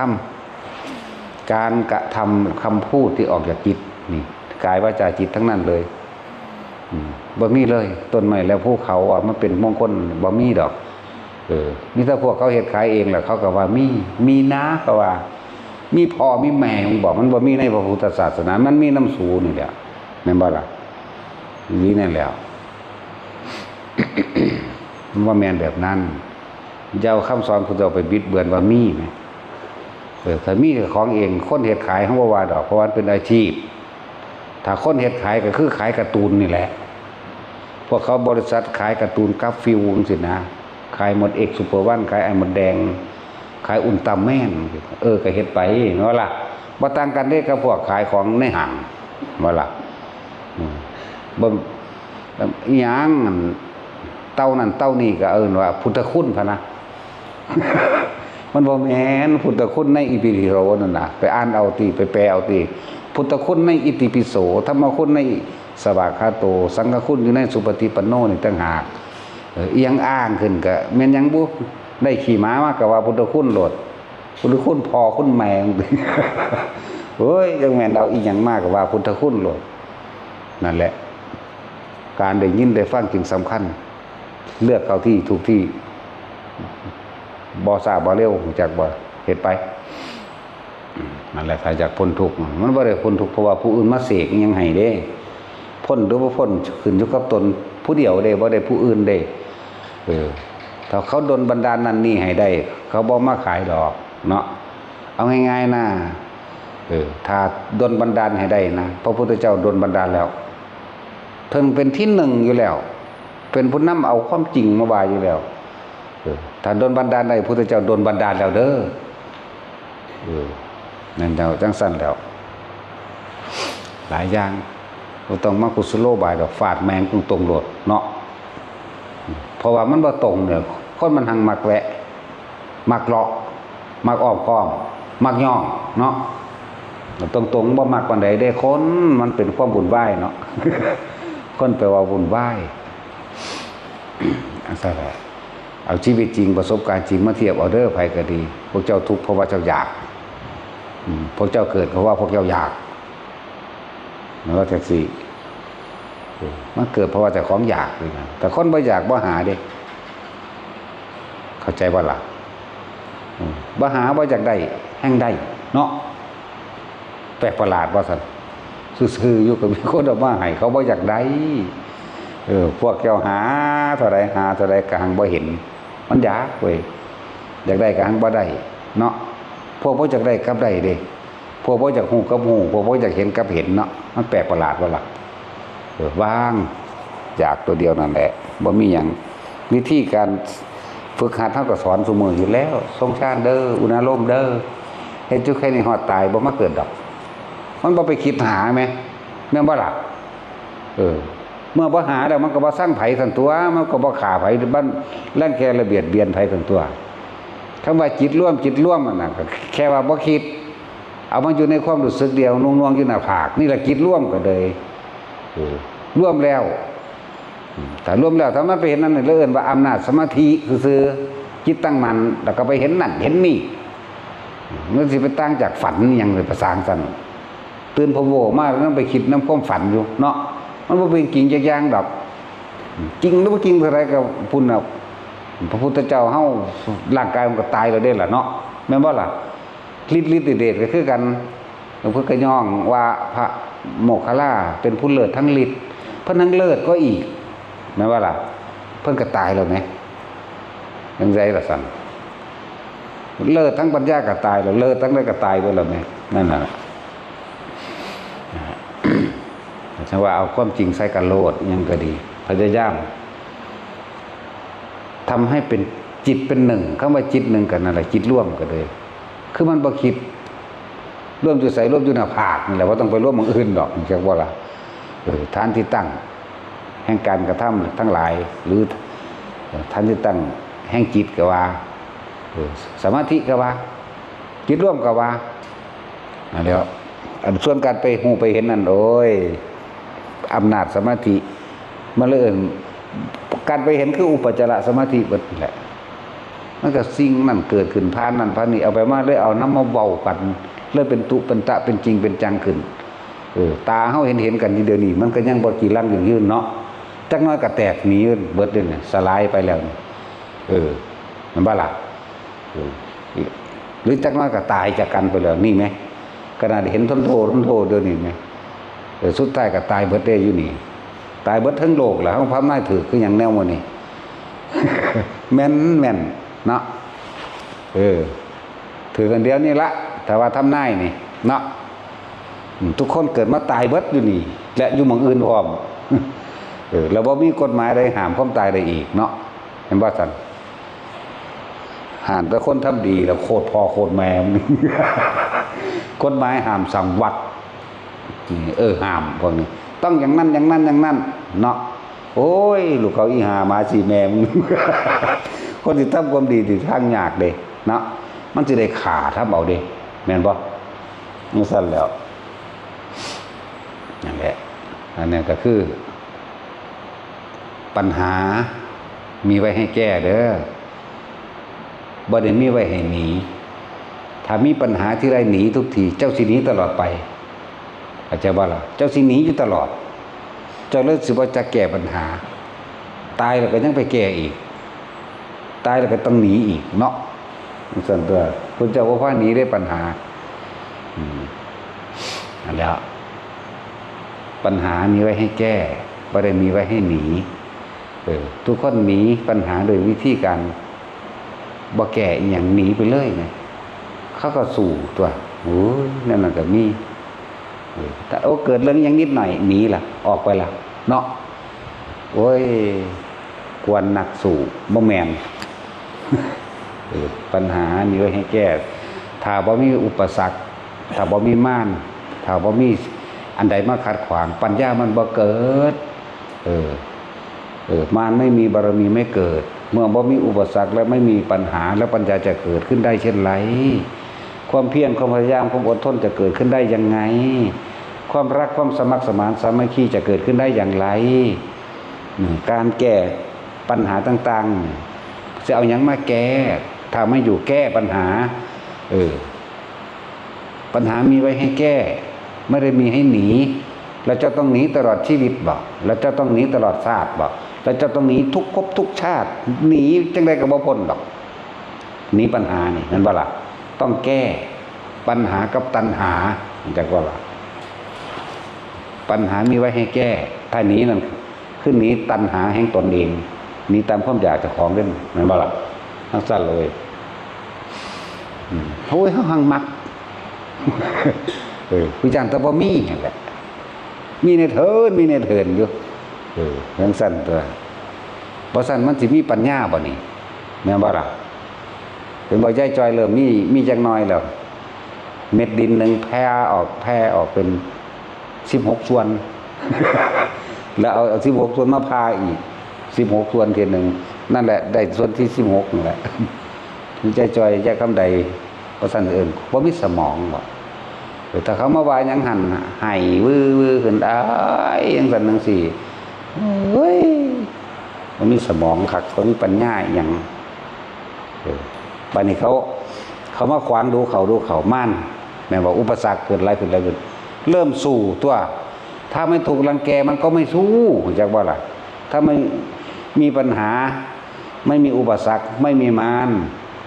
A: ำคำพูดที่ออกจากจิตนี่กายวาจาจิตทั้งนั้นเลยบ่มีเลยต้นไม้แล้วภูเขามันเป็นมงคลบ่มีดอกนี่ถ้าพวกเขาเฮ็ดขายเองแหละเขาก็ว่ามีนะก็ว่ามีพ่อมีแม่มึงบอกมันบ่มีในพระพุทธศาสนามันมีน้ำสูนี่แหละแม่นบ่ล่ะนี่นั่นแล้ว มันว่าแม่นแบบนั้นอย่าเอาคำสอนพุทธเจ้าไปบิดเบือนว่ามีมั้ยถ้ามีของเองคนเฮ็ดขายเฮาบ่ว่าดอกเพราะว่าเป็นอาชีพถ้าคนเฮ็ดขายก็คือขายการ์ตูนนี่แหละพวกเขาบริษัทขายการ์ตูนกราฟิลจังซี่นะขายหมดเอกซุปเปอร์วันขายไอ้หมดแดงขายอุลตร้าแมนก็เฮ็ดไปเนาะล่ะบ่ต่างกันเด้กับพวกขายของในห้างว่าล่ะเบิ่งอีหยังเต้านั่นเต้านี่ก็ว่าพุทธคุณพะนะ มันบ่แม่นพุทธคุณในอิติปิโสนั่นน่ะไปอ่านเอาติไปแปลเอาติพุทธคุณในอิติปิโสธรรมคุณในสวากขาโตสังฆคุณอยู่ในสุปฏิปันโนนี่ต่างหากอีหยังอ้างขึ้นก็แม่นหยังบุได้ขี่ม้ามาก็ว่าพุทธคุณโลดพุทธคุณพ่อคุณแม่เฮ้ยจังแม่นเอาอีหยังมาก็ว่าพุทธคุณโลดนั่นแหละการได้ยินได้ฟังจึงสำคัญเลือกเข้าที่ถูกที่บ่ช้าบ่เร็วจากบ่เฮ็ดไปนั่นแหละถ้าอยากพ้นทุกข์มันบ่ได้พ้นทุกข์เพราะว่าผู้อื่นมาเสกยังให้เด้พ้นหรือบ่พ้นขึ้นอยู่กับตนผู้เดียวเด้บ่ได้ผู้อื่นเด้ถ้าเขาดลบันดาลนั่นนี่ให้ได้เขาบ่มาขายดอกเนาะเอาง่ายๆนะถ้าดลบันดาลให้ได้นะพระพุทธเจ้าดลบันดาลแล้วเพิ่นเป็นที่หนึ่งอยู่แล้วเป็นผู้นำเอาความจริงมาว่าอยู่แล้วถ้าดลบันดาลได้พุทธเจ้าดลบันดาลแล้วเด้อนั่นเจ้าจังสั่นแล้วหลายอย่างบ่ต้องมากุศโลบายดอกฟาดแมงตรงๆโลดเนาะเพราะว่ามันบ่ตรงเนี่ยคนมันหังมักแวะมักเลาะมักอ้อมค้อมมักย่อง เนาะตรงๆบ่มักปานใดได้คนมันเป็นความวุ่นวายเนาะ คนแปลว่าวุ่นวายอันซะแหละเอาชีวิตจริงประสบการณ์จริงมาเทียบเอาเด้อไผก็ดีพวกเจ้าทุกข์เพราะว่าเจ้าอยากพวกเจ้าเกิดเพราะว่าพวกเจ้าอยากแล้วจังซี่มันเกิดเพราะว่าเจ้าของอยากเลยนะแต่คนบ่อยากบ่หาเด้เข้าใจบ่ล่ะบ่หาบ่อยากได้แห่งได้เนาะแปลกประหลาดว่าซั่นซื่อๆอยู่ก็มีคนเอามาให้เขาบ่อยากได้พวกเจ้าหาเท่าใดหาเท่าใดก็หังบ่เห็นมันยากเว้ยอยากได้ก็หังบ่ได้เนาะพวกบ่อยากได้กับได้เด้พวกบ่อยากฮู้กับฮู้พวกบ่อยากเห็นกับเห็นเนาะมันแปลกประหลาดว่าล่ะว่างอยากตัวเดียวนั่นแหละบ่มีหยังวิธีการฝึกหัดเฮาก็สอนซุมื้ออยู่แล้วสงชาติเด้ออุณาโลมเด้อเฮ็ดอยู่แค่นี้ฮอดตายบ่มาเกิดดอกมันบ่ไปคิดหาแม่แม่นบ่ล่ะเมื่อบ่หาแล้วมันก็บ่สร้างไผซั่นตัวมันก็บ่ฆ่าไผบ้านรังแกระเบียดเบียนไผซั่นตัวคำว่าจิตร่วมนั่นน่ะก็แค่ว่าบ่คิดเอามันอยู่ในความรู้สึกเดียวน่วงๆอยู่หน้าผากนี่แหละจิตร่วมก็เลยร่วมแล้วถ้าร่วมแล้วถ้ามันไปเห็นนั่นเลยเอิ้นว่าอำนาจสมาธิซื่อๆจิตตั้งมั่นแล้วก็ไปเห็นนั่นเห็นนี่มันสิไปต่างจากฝันหยังเลยประสานซั่นตื่นพะโวมากแล้วไปคิดน้ำความฝันอยู่เนาะมันบ่เป็นจริงจักอย่างดอกจริงหรือบ่จริงเท่าไรก็พุ่นน่ะพระพุทธเจ้าเฮาร่างกายมันก็ตายแล้วเด้ล่ะเนาะแม่นบ่ล่ะฤทธิ์เดชก็คือกันหลวงพ่อก็ย่องว่าพระโมคคัลลาเป็นผู้เลิศทั้งฤทธิ์เพิ่นทั้งเลิศก็อีกแม่นบ่ล่ะเพิ่นก็ตายแล้วแหมจังได๋ล่ะซั่นเลิศทั้งปัญญาก็ตายแล้วเลิศทั้งได้ก็ตายด้วยแล้วแหมนั่นน่ะฉันว่าเอาความจริงใส่กันโลดยังก็ดีพยายามทำให้เป็นจิตเป็นหนึ่งคำว่าจิตหนึ่งกันนั่นแหละจิตร่วมกันเลยคือมันบ่คิดร่วมอยู่ใส่ร่วมอยู่หน้าผากนี่แหละว่าต้องไปร่วมอย่างอื่นดอกจังว่าล่ะฐานที่ตั้งแห่งการกระทำทั้งหลายหรือฐานที่ตั้งแห่งจิตก็ว่าสมาธิก็ว่าจิตร่วมก็ว่านั่นแหละอันส่วนการไปหูไปเห็นนั่นโอ้ยอำนาจสมาธิมันเลยการไปเห็นคืออุปจารสมาธิเบิดแหละมันก็สิ่งนั่นเกิดขึ้นผ่านนั่นผ่านนี่เอาไปมาเลยเอาน้ำมาเว้ากันเลยเป็นตุเป็นตะเป็นจริงเป็นจังขึ้นตาเฮาเห็นกันทีเดียวนี้มันก็ยังบ่กี่ลังอย่างยืนเนาะจักน้อยก็แตกหนีเบิดเด้เนี่ยสลายไปแล้วมันบ่ล่ะหรือจักน้อยก็ตายจากกันไปแล้วนี่ไหมขนาดเห็นทนโทเดี๋ยวนี้ไหมสุดท้ายก็ตายเบิดได้อยู่นี่ตายเบิดทั้งโลกแหละเขาพระนายถือคืออย่างแนวมันนี่ แม่นเนาะถือกันเดียวนี่ละแต่ว่าทำนายนี่เนาะทุกคนเกิดมาตายเบิดอยู่นี่และอยู่หม้องอื่นพร้อม แล้วบ่มีกฎหมายใดห้ามความตายได้อีกเนาะเห็นบ่ซั่นห้ามแต่คนทำดีแล้วโคตรพ่อโคตรแม่กฎหมายห้ามสั่งวัดห้ามพวกนี้ต้องอย่างนั้นเนาะโอ้ยลูกเขาอีหามาสิแม่มึง คนที่ทำความดีที่ทางยากเด้เนาะมันสิได้ขาทำเอาเด้แม่นบ่มันสั่นแล้วนั่นแหละอันนี้ก็คือปัญหามีไว้ให้แก้เด้อบ่ได้มีไว้ให้หนีถ้ามีปัญหาที่ไรหนีทุกทีเจ้าสิหนีตลอดไปเข้าใจบ่ล่ะเจ้าสิหนีอยู่ตลอดเจ้าเลิกสิบ่จะแก้ปัญหาตายแล้วก็ยังไปแก้อีกตายแล้วก็ต้องหนีอีกเนาะส่วนตัวคุณเจ้าบ่พาหนีได้ปัญหานั่นแหละปัญหามีไว้ให้แก้บ่ได้มีไว้ให้หนีทุกคนหนีปัญหาโดยวิธีการบ่แก้อีหยังหนีไปเลยไงเขาก็สู้ตัวโอ้ยนั่นน่ะก็มีแต่เกิดเรื่องอย่างนิดหน่อยหนีล่ะออกไปล่ะเนาะโอ้ยกวนหนักสู่บ่แม่น ปัญหามีไว้ให้แก้ถ้าบ่มีอุปสรรคถ้าบ่มีม่านถ้าบ่มีอันใดมาขัดขวางปัญญามันบ่เกิดมารไม่มีบารมีไม่เกิดเมื่อบ่มีอุปสรรคและไม่มีปัญหาแล้วปัญญาจะเกิดขึ้นได้เช่นไร ความเพียรความพยายามความอดทนจะเกิดขึ้นได้ยังไงความรักความสมัครสมานสามัคคีจะเกิดขึ้นได้อย่างไรการแก้ปัญหาต่างๆจะเอาอย่างมาแก้ถ้าไม่อยู่แก้ปัญหาปัญหามีไว้ให้แก้ไม่ได้มีให้หนีแล้วจะต้องหนีตลอดชีวิตบ่แล้วจะต้องหนีตลอดชาติบ่แล้วจะต้องหนีทุกภพทุกชาติหนีจังได๋ก็บ่พ้นหรอกหนีปัญหานี่นั่นบ่ล่ะต้องแก้ปัญหากับตัณหาจังว่าล่ะปัญหามีไว้ให้แก้ถ้าหนีนั่นคือหนีตัณหาแห่งตนเองหนีตามความอยากเจ้าของเด้นั่นบ่ล่ะทั้งสั้นเลยโอ้ยเฮาหังมักวิจารณ์แต่บ่มีนั่นแหละมีในเถินอยู่ทั้งสั้นตัวบ่สั้นมันสิมีปัญญาบ่นี่แม่นบ่ล่ะเป็นบ่ใจจอยเริ่มมีจักหน่อยแล้วเม็ดดินนึงแผ่ออกเป็น16ส่วนแล้วเอา16ส่วนมาพาอีก16ส่วนทีนึงนั่นแหละได้ส่วนที่16นั่นแหละมีใจจอยแยกคำใดบ่ซั่นเอิ้นบ่มีสมองบ่ถ้าเขามาว่าหยังหั่นให้วื้อๆขึ้นอ้ายจังซั่นจังซี่เฮ้ยบ่มีสมองคักบ่มีปัญญาหยังบัดนี้เขามาขวางดูเขาม่านแม่นว่าอุปสรรคเกิดอะไรขึ้นเริ่มสู้ตัวถ้าไม่ถูกรังแกมันก็ไม่สู้จักว่าล่ะถ้าไม่มีปัญหาไม่มีอุปสรรคไม่มีมาร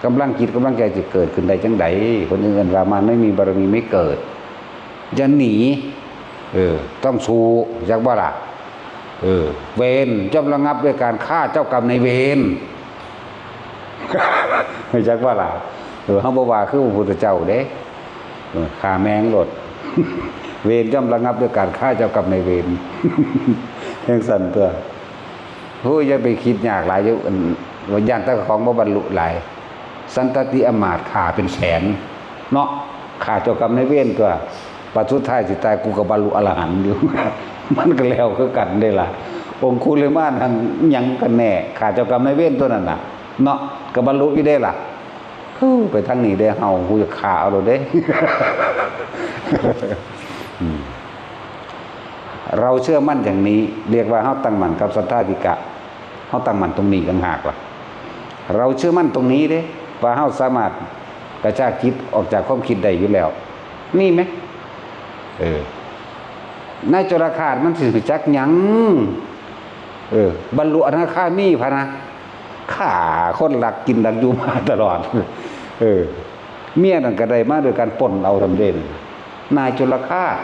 A: กำลังจิตกำลังใจจะเกิดขึ้นได้จังไดคนอื่นว่ามันไม่มีบารมีไม่เกิดอย่าหนีต้องสู้จักว่าล่ะเวรย่อมระงับด้วยการฆ่าเจ้ากรรมในเวรไม่จักว่าล่ะเฮาบ่ว่าคือพระพุทธเจ้าเด้ฆ่าแมงโลดเวรย่อมระงับด้วยการฆ่าเจ้ากรรมในเวรจังซั่นตัวโหอย่าไปคิดยากหลายอยู่ว่าย่านแต่ของบ่บรรลุหลายสันตติอมาตย์ฆ่าเป็นแสนเนาะฆ่าเจ้ากรรมในเวรตัวปัจจุบันท้ายสิตายกูก็บรรลุอรหันต์อยู่ มันก็แล้วคือกันได้ล่ะองค์คุลิมานทั้งหยังกันแน่ฆ่าเจ้ากรรมในเวรตัวนั้นน่ะเนาะก็บรรลุอยู่ได้ล่ะไปทางนี้ได้เฮากูจะฆ่าเอาเด้ เราเชื่อมั่นอย่างนี้เรียกว่าเฮาตั้งมั่นกับสัทธาธิกะเฮาตั้งมั่นตรงนี้ต่างหากล่ะเราเชื่อมั่นตรงนี้เด้ว่าเฮาสามารถกระชากจิตออกจากความคิดได้อยู่แล้วนี่ไหมนายจรคาตมันสิจักหยังบรรลุอนาคามีพะนะฆ่าคนหลักกินหลักอยู่มาตลอดเมียนั่นก็ได้มาโดยการป่นเอาทำเด่นนายจุลคาต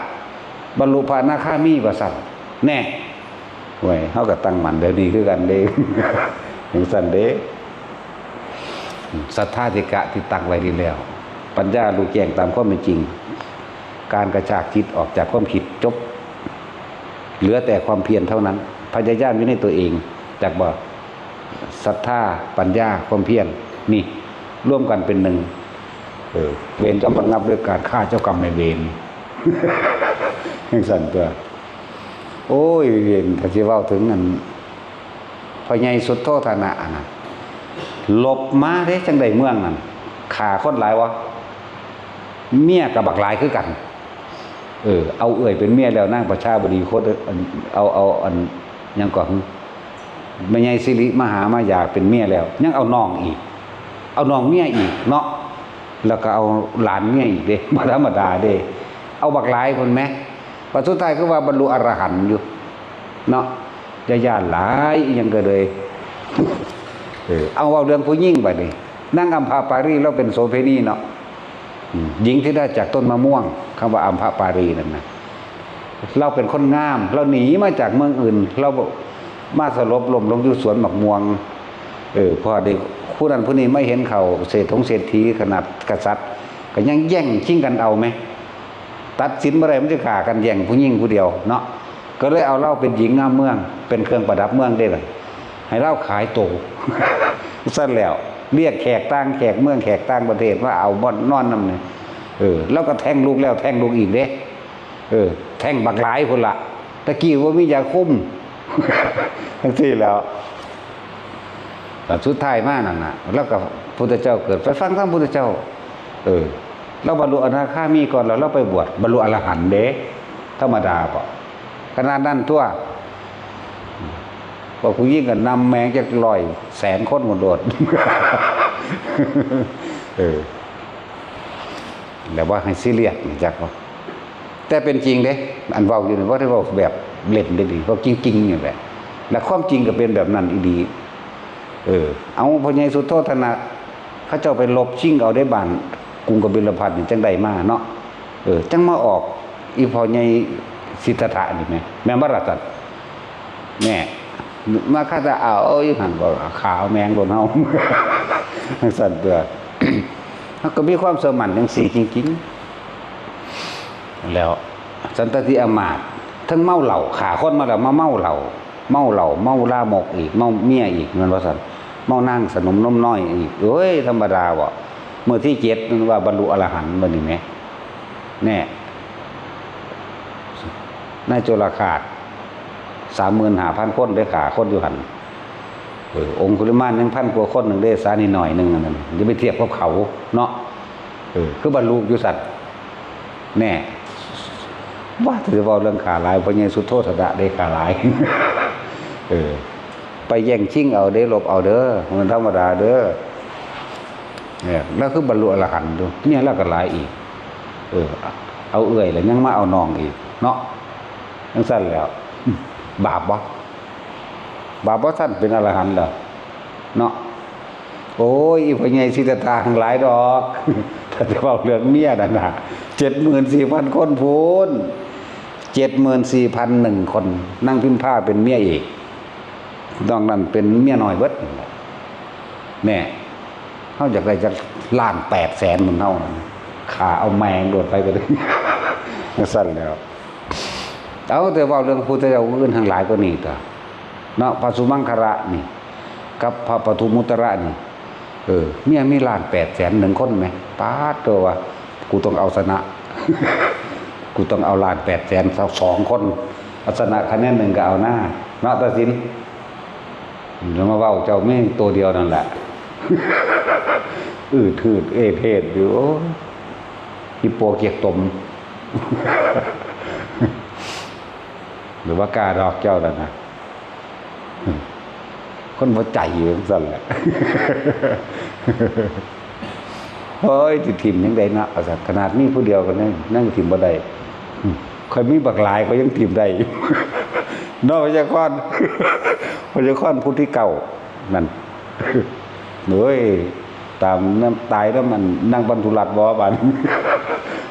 A: บรรลุพระอนาคามีว่าซั่นแน่เว้ยเฮาก็ตั้งมั่นเดี๋ยวนี้คือกันเด้จังซั่นเด้สัทธาธิกะที่ตั้งไว้ดีแล้วปัญญารู้แจ้งตามความเป็นจริงการกระชากจิตออกจากความคิดจบเหลือแต่ความเพียรเท่านั้นพยายามอยู่ในตัวเองจากบ่ศรัทธาปัญญาความเพียรนี่ร่วมกันเป็นหนึ่งเวรจะระงับด้วยการฆ่าเจ้ากรรมนายเวรจังซั่นตัวโอ้ยเวรถ้าสิเว้าถึงนั่นพ่อใหญ่สุดโทธนะน่ะหลบมาเด้จังได๋เมืองนั่นฆ่าคนหลายวะเมียกับบักหลายคือกันเอาเอื้อยเป็นเมียแล้วนางประชาบดีโคตรเอาอันยังก่อนแม่ใหญ่สิริมาหามาอยากเป็นเมียแล้วยังเอาน้องอีกเอาน้องเมียอีกเนาะแล้วก็เอาหลานเมียอีกเด้บ่ธรรมดาเด้เอาบักหลายคนแม้ปัจจุบันคือว่าบรรลุอรหันต์อยู่เนาะญาติหลายยังก็เลยเอาเรื่องผู้หญิงบัดนี้นางอัมพาปารีเราเป็นโสเภณีเนาะหญิงที่ได้จากต้นมะม่วงคำว่าอัมพาปารีนั่นนะเราเป็นคนงามเราหนีมาจากเมืองอื่นเรามาสลบลมลงอยู่สวนหมากม่วงพอเด็กผู้นั้นผู้นี้ไม่เห็นเขาเศรษฐีขนาดกษัตริย์ก็ยังแย่งชิงกันเอาไหมตัดสินเมื่อไรมันจะฆ่ากันแย่งผู้หญิงผู้เดียวเนาะก็เลยเอาเล่าเป็นหญิงงามเมืองเป็นเครื่องประดับเมืองได้เลยให้เล่าขายโต สั้นแล้วเรียกแขกต่างแขกเมืองแขกต่างประเทศว่าเอาบ่อนนอนนำเนี่ยแล้วก็แทงลูกแล้วแทงลูกอีกเด้แทงบักหลายคนละตะกี้ว่ามียาคุมทั้งที่แล้วสุดท้ายมานั่นน่ะแล้วก็พุทธเจ้าเกิดไปฟังท่านพุทธเจ้า เราบรรลุอนาคามีก่อนแล้วเราไปบวชบรรลุอรหันต์เด้ธรรมดาป่ะขนาดนั้นทั่วบอกผู้ยิ่งกันนำแมงจะ100,000,000 คนหมดโดดแล้วว่าให้ซีเรียสจักว่าแต่เป็นจริงเด้อันเว้าอยู่นี่ว่าได้เว้าแบบเล่นได้ดีเพราะจริงๆนี่แหละและความจริงก็เป็นแบบนั้นอีดีเอาพ่อใหญ่สุโธทนะเขาเจ้าไปลบชิงเอาได้บ้านกรุงกบิลพัสนี่จังได๋มาเนาะจังมาออกอีพ่อใหญ่สิทธัตถะนี่แม่นบ่ล่ะซั่นแม่มาคาจะเอาอยู่หั่นบ่ขาวแมงโดนเฮาสั่นตัวเขาก็มีความเสื่อมั่นจังซี่จริงๆแล้วสันตติอมาตย์ทั้งเมาเหล้าขาคนมาแล้วมาเมาเหล้าเมาลามกอีกเมาเมียอีกมันว่าซั่นเมานั่งสนมนมน้อยอีกเอ้ยธรรมดาบ่เมื่อที่7มันว่าบรรลุอรหันต์บัดนี้แหมแน่นายโจรคาต 35,000 คนได้ขาคนอยู่หั่นองคุลิมานยัง1,000 กว่าคนนึงได้สานิดหน่อยนึงนั่นอย่าไปเทียบกับเขาเนาะคือบรรลุอยู่สัตว์แน่ว่าถือว่าเรื่องขาหลายพระเยซูโทษดะได้ขาหลายไปแย่งชิงเอาได้ลบเอาเด้อมันธรรมดาเด้อเนี่ยแล้วคือบรรลุอรหันต์ดูเนี่ยแล้วก็หลายอีกเอาเอื้อยแล้วยังมาเอาน้องอีกเนาะจังซั่นแล้วบาปบ่ท่านเป็นอรหันต์เหรอเนาะโอ้ยพระเยซูสิทธัตถะทั้งหลายดอกถ้าจะเว้าเรื่องเมียนั่นน่ะ 74,000 คนพูน 74,001 คนนั่งพิมพ์ผ้าเป็นเมียเอกนอกนั้นเป็นเมียน้อยเบิดแน่เฮาอยากได้จัก1,800,000มันเฮาขาเอาแมงโดดไปก็ได้สั่นแล้วเอาแต่เว้าเรื่องพุทธเจ้าอื่นทั้งหลายก็นี่ตัวเนาะพระสุมังคระนี่กับพระปทุมุตระนี่เมียมี1,800,001 คนไหมป๊าดตัวว่ากูต้องเอาชนะ กูต้องเอา1,800,000 2 คนเอาชนะคะแนนหนึ่งก็เอาหน้าเนาะตัดสินแล้วมาเว้าเจ้าแม่ตัวเดียวนั่นแหละ ทืดเทศอยู่โอ้ฮิปโปเกียกตม หรือว่ากาดอกเจ้านั่นนะคนบ่ใจอยู่จังซั่นแหละ เฮ้ยสิถิ่มยังได้นะเอาซะขนาดมีผู้เดียวก็นั่งถิ่มบ่ได้ค่อยมีบักหลายก็ยังถิ่มได้ นอกจากคนพญาคอนพุทธิเก่านั่นเฮ้ยตามน้ำตายแล้วมันนั่งบรรทุรัดบ่บัด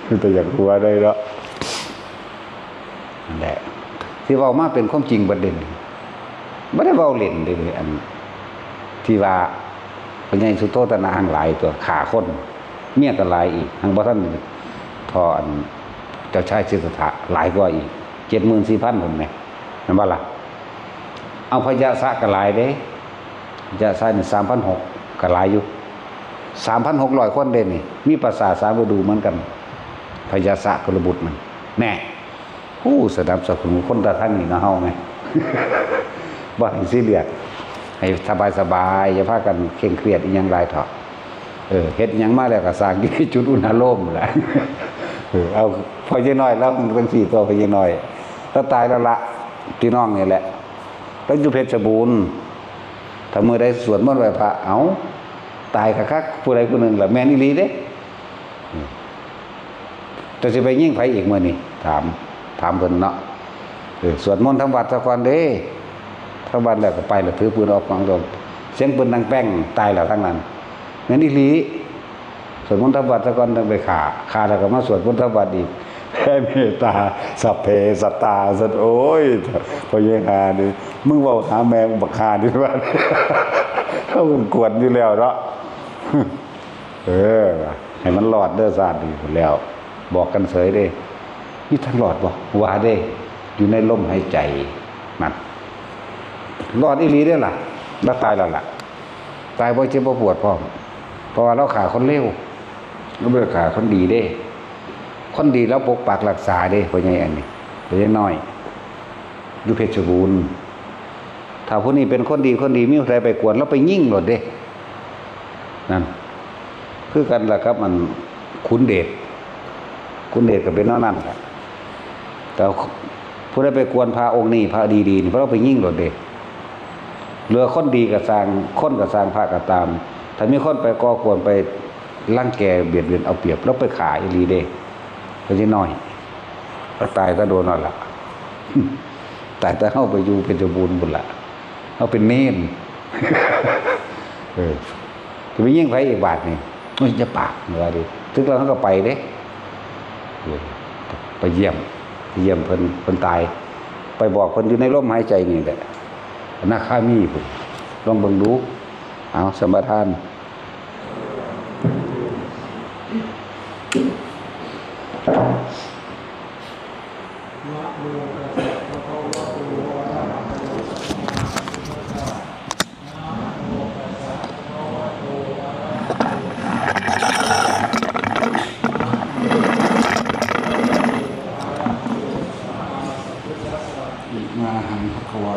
A: คือแต่อยากหัวได้แล้วนั่นแหละที่เว้ามาเป็นความจริงประเด็นบ่ได้เว้าเล่นเด้อันที่ว่าพญาสุโธทนะหังหลายตัวขาคนเมียก็หลายอีกหังบ่ทันทออันเจ้าชายสิทธัตถะหลายกว่าอีก 74,000 คนแม่นั่นบ่ล่ะเอาพญาสะก็หลายเด้พญาสะนี่ 3,600 ก็หลายอยู่ 3,600 คนเด้นี่มีภาษา3ฤดูเหมือนกันพญาสะกุลบุตรมันแน่สนับสนุนคนตะทั้งนี่นะเฮาไง บ่ให้ซีเรียสให้สบายๆอย่าพากันเคร่งเครียดอีหยังหลายเถาะเฮ็ดหยังมาแล้วก็สร้างอยู่จุดอุณหภูมิแหละเอาพอใหญ่น้อยแล้วมันเป็น4ตัวพอใหญ่น้อยถ้าตายแล้วละพี่น้องนี่แหละแล้วอยู่เพชรบูรณ์ถ้ามื้อใดสวดมนต์ไหว้พระเอาตายคักๆผู้ใดผู้หนึ่งล่ะแม่นอีหลีเด้แต่สิไปยิงไผอีกมื้อนี้ถามเพิ่นเนาะสวดมนต์ทำวัดซะก่อนเด้ทำวัดแล้วก็ไปแล้วถือปืนออกฟังลมเสียงปืนดังแป้งตายแล้วทั้งนั้นแม่นอีหลีสวดมนต์ทำวัดซะก่อนต้องไปฆ่าแล้วก็มาสวดมนต์ทำวัดอีกแผ่เมตตาสัพเพสัตตาสัตโอ้ยพอยังหาดิมึงเว้าหาแมงบักหาดิว่าเขากวนอยู่แล้วเนาะให้มันรอดเด้อซาดดีแล้วบอกกันเสยเด้นี่ทั้งหลอดบ่ว่าเด้อยู่ในลมหายใจนั่นรอดอีหลีเด้อล่ะแล้วตายแล้วล่ะตายบ่เจ็บบ่ปวดพร้อมเพราะว่าเราขาคนเลวเราบ่ได้ขาคนดีเด้คนดีแล้วปกปักรักษาเด้พ่อใหญ่อันนี้พ่อใหญ่น้อยอยู่เพชรบูรณ์ถ้าผู้นี้เป็นคนดีมีใครไปกวนแล้วไปยิงโลดเด้นั่นคือกันล่ะครับมันขุนเดช คุณเดชก็เป็นเท่านั้นครับแต่ผู้ได้ไปกวนพระองค์นี้พระดีๆนี่เพราะเราไปยิ่งโดดเด็กเรือคนดีกับสร้างคนกับสร้างพระก็ตามถ้ามีคนไปก่อกวนไปลั่งแกเบียดเบียนเอาเปรียบแล้วไปขายอีหลีเด้ก็จะน้อยก็ตายก็โดนนั่นล่ะ ตายแต่เข้าไปอยู่เป็นจบูรณ์บุญละเขาเป็นเนน จะไปยิ่งไผอีกบาทนี่มันจะปากเมื่อดิถึงเราเขาก็ไปเด้ไปเยี่ยมเพิ่นตายไปบอกเพิ่นอยู่ในลมหายใจนี่แหละนาคามีพุ่นลองเบิ่งดูเอาสมทาน มาหังพระวา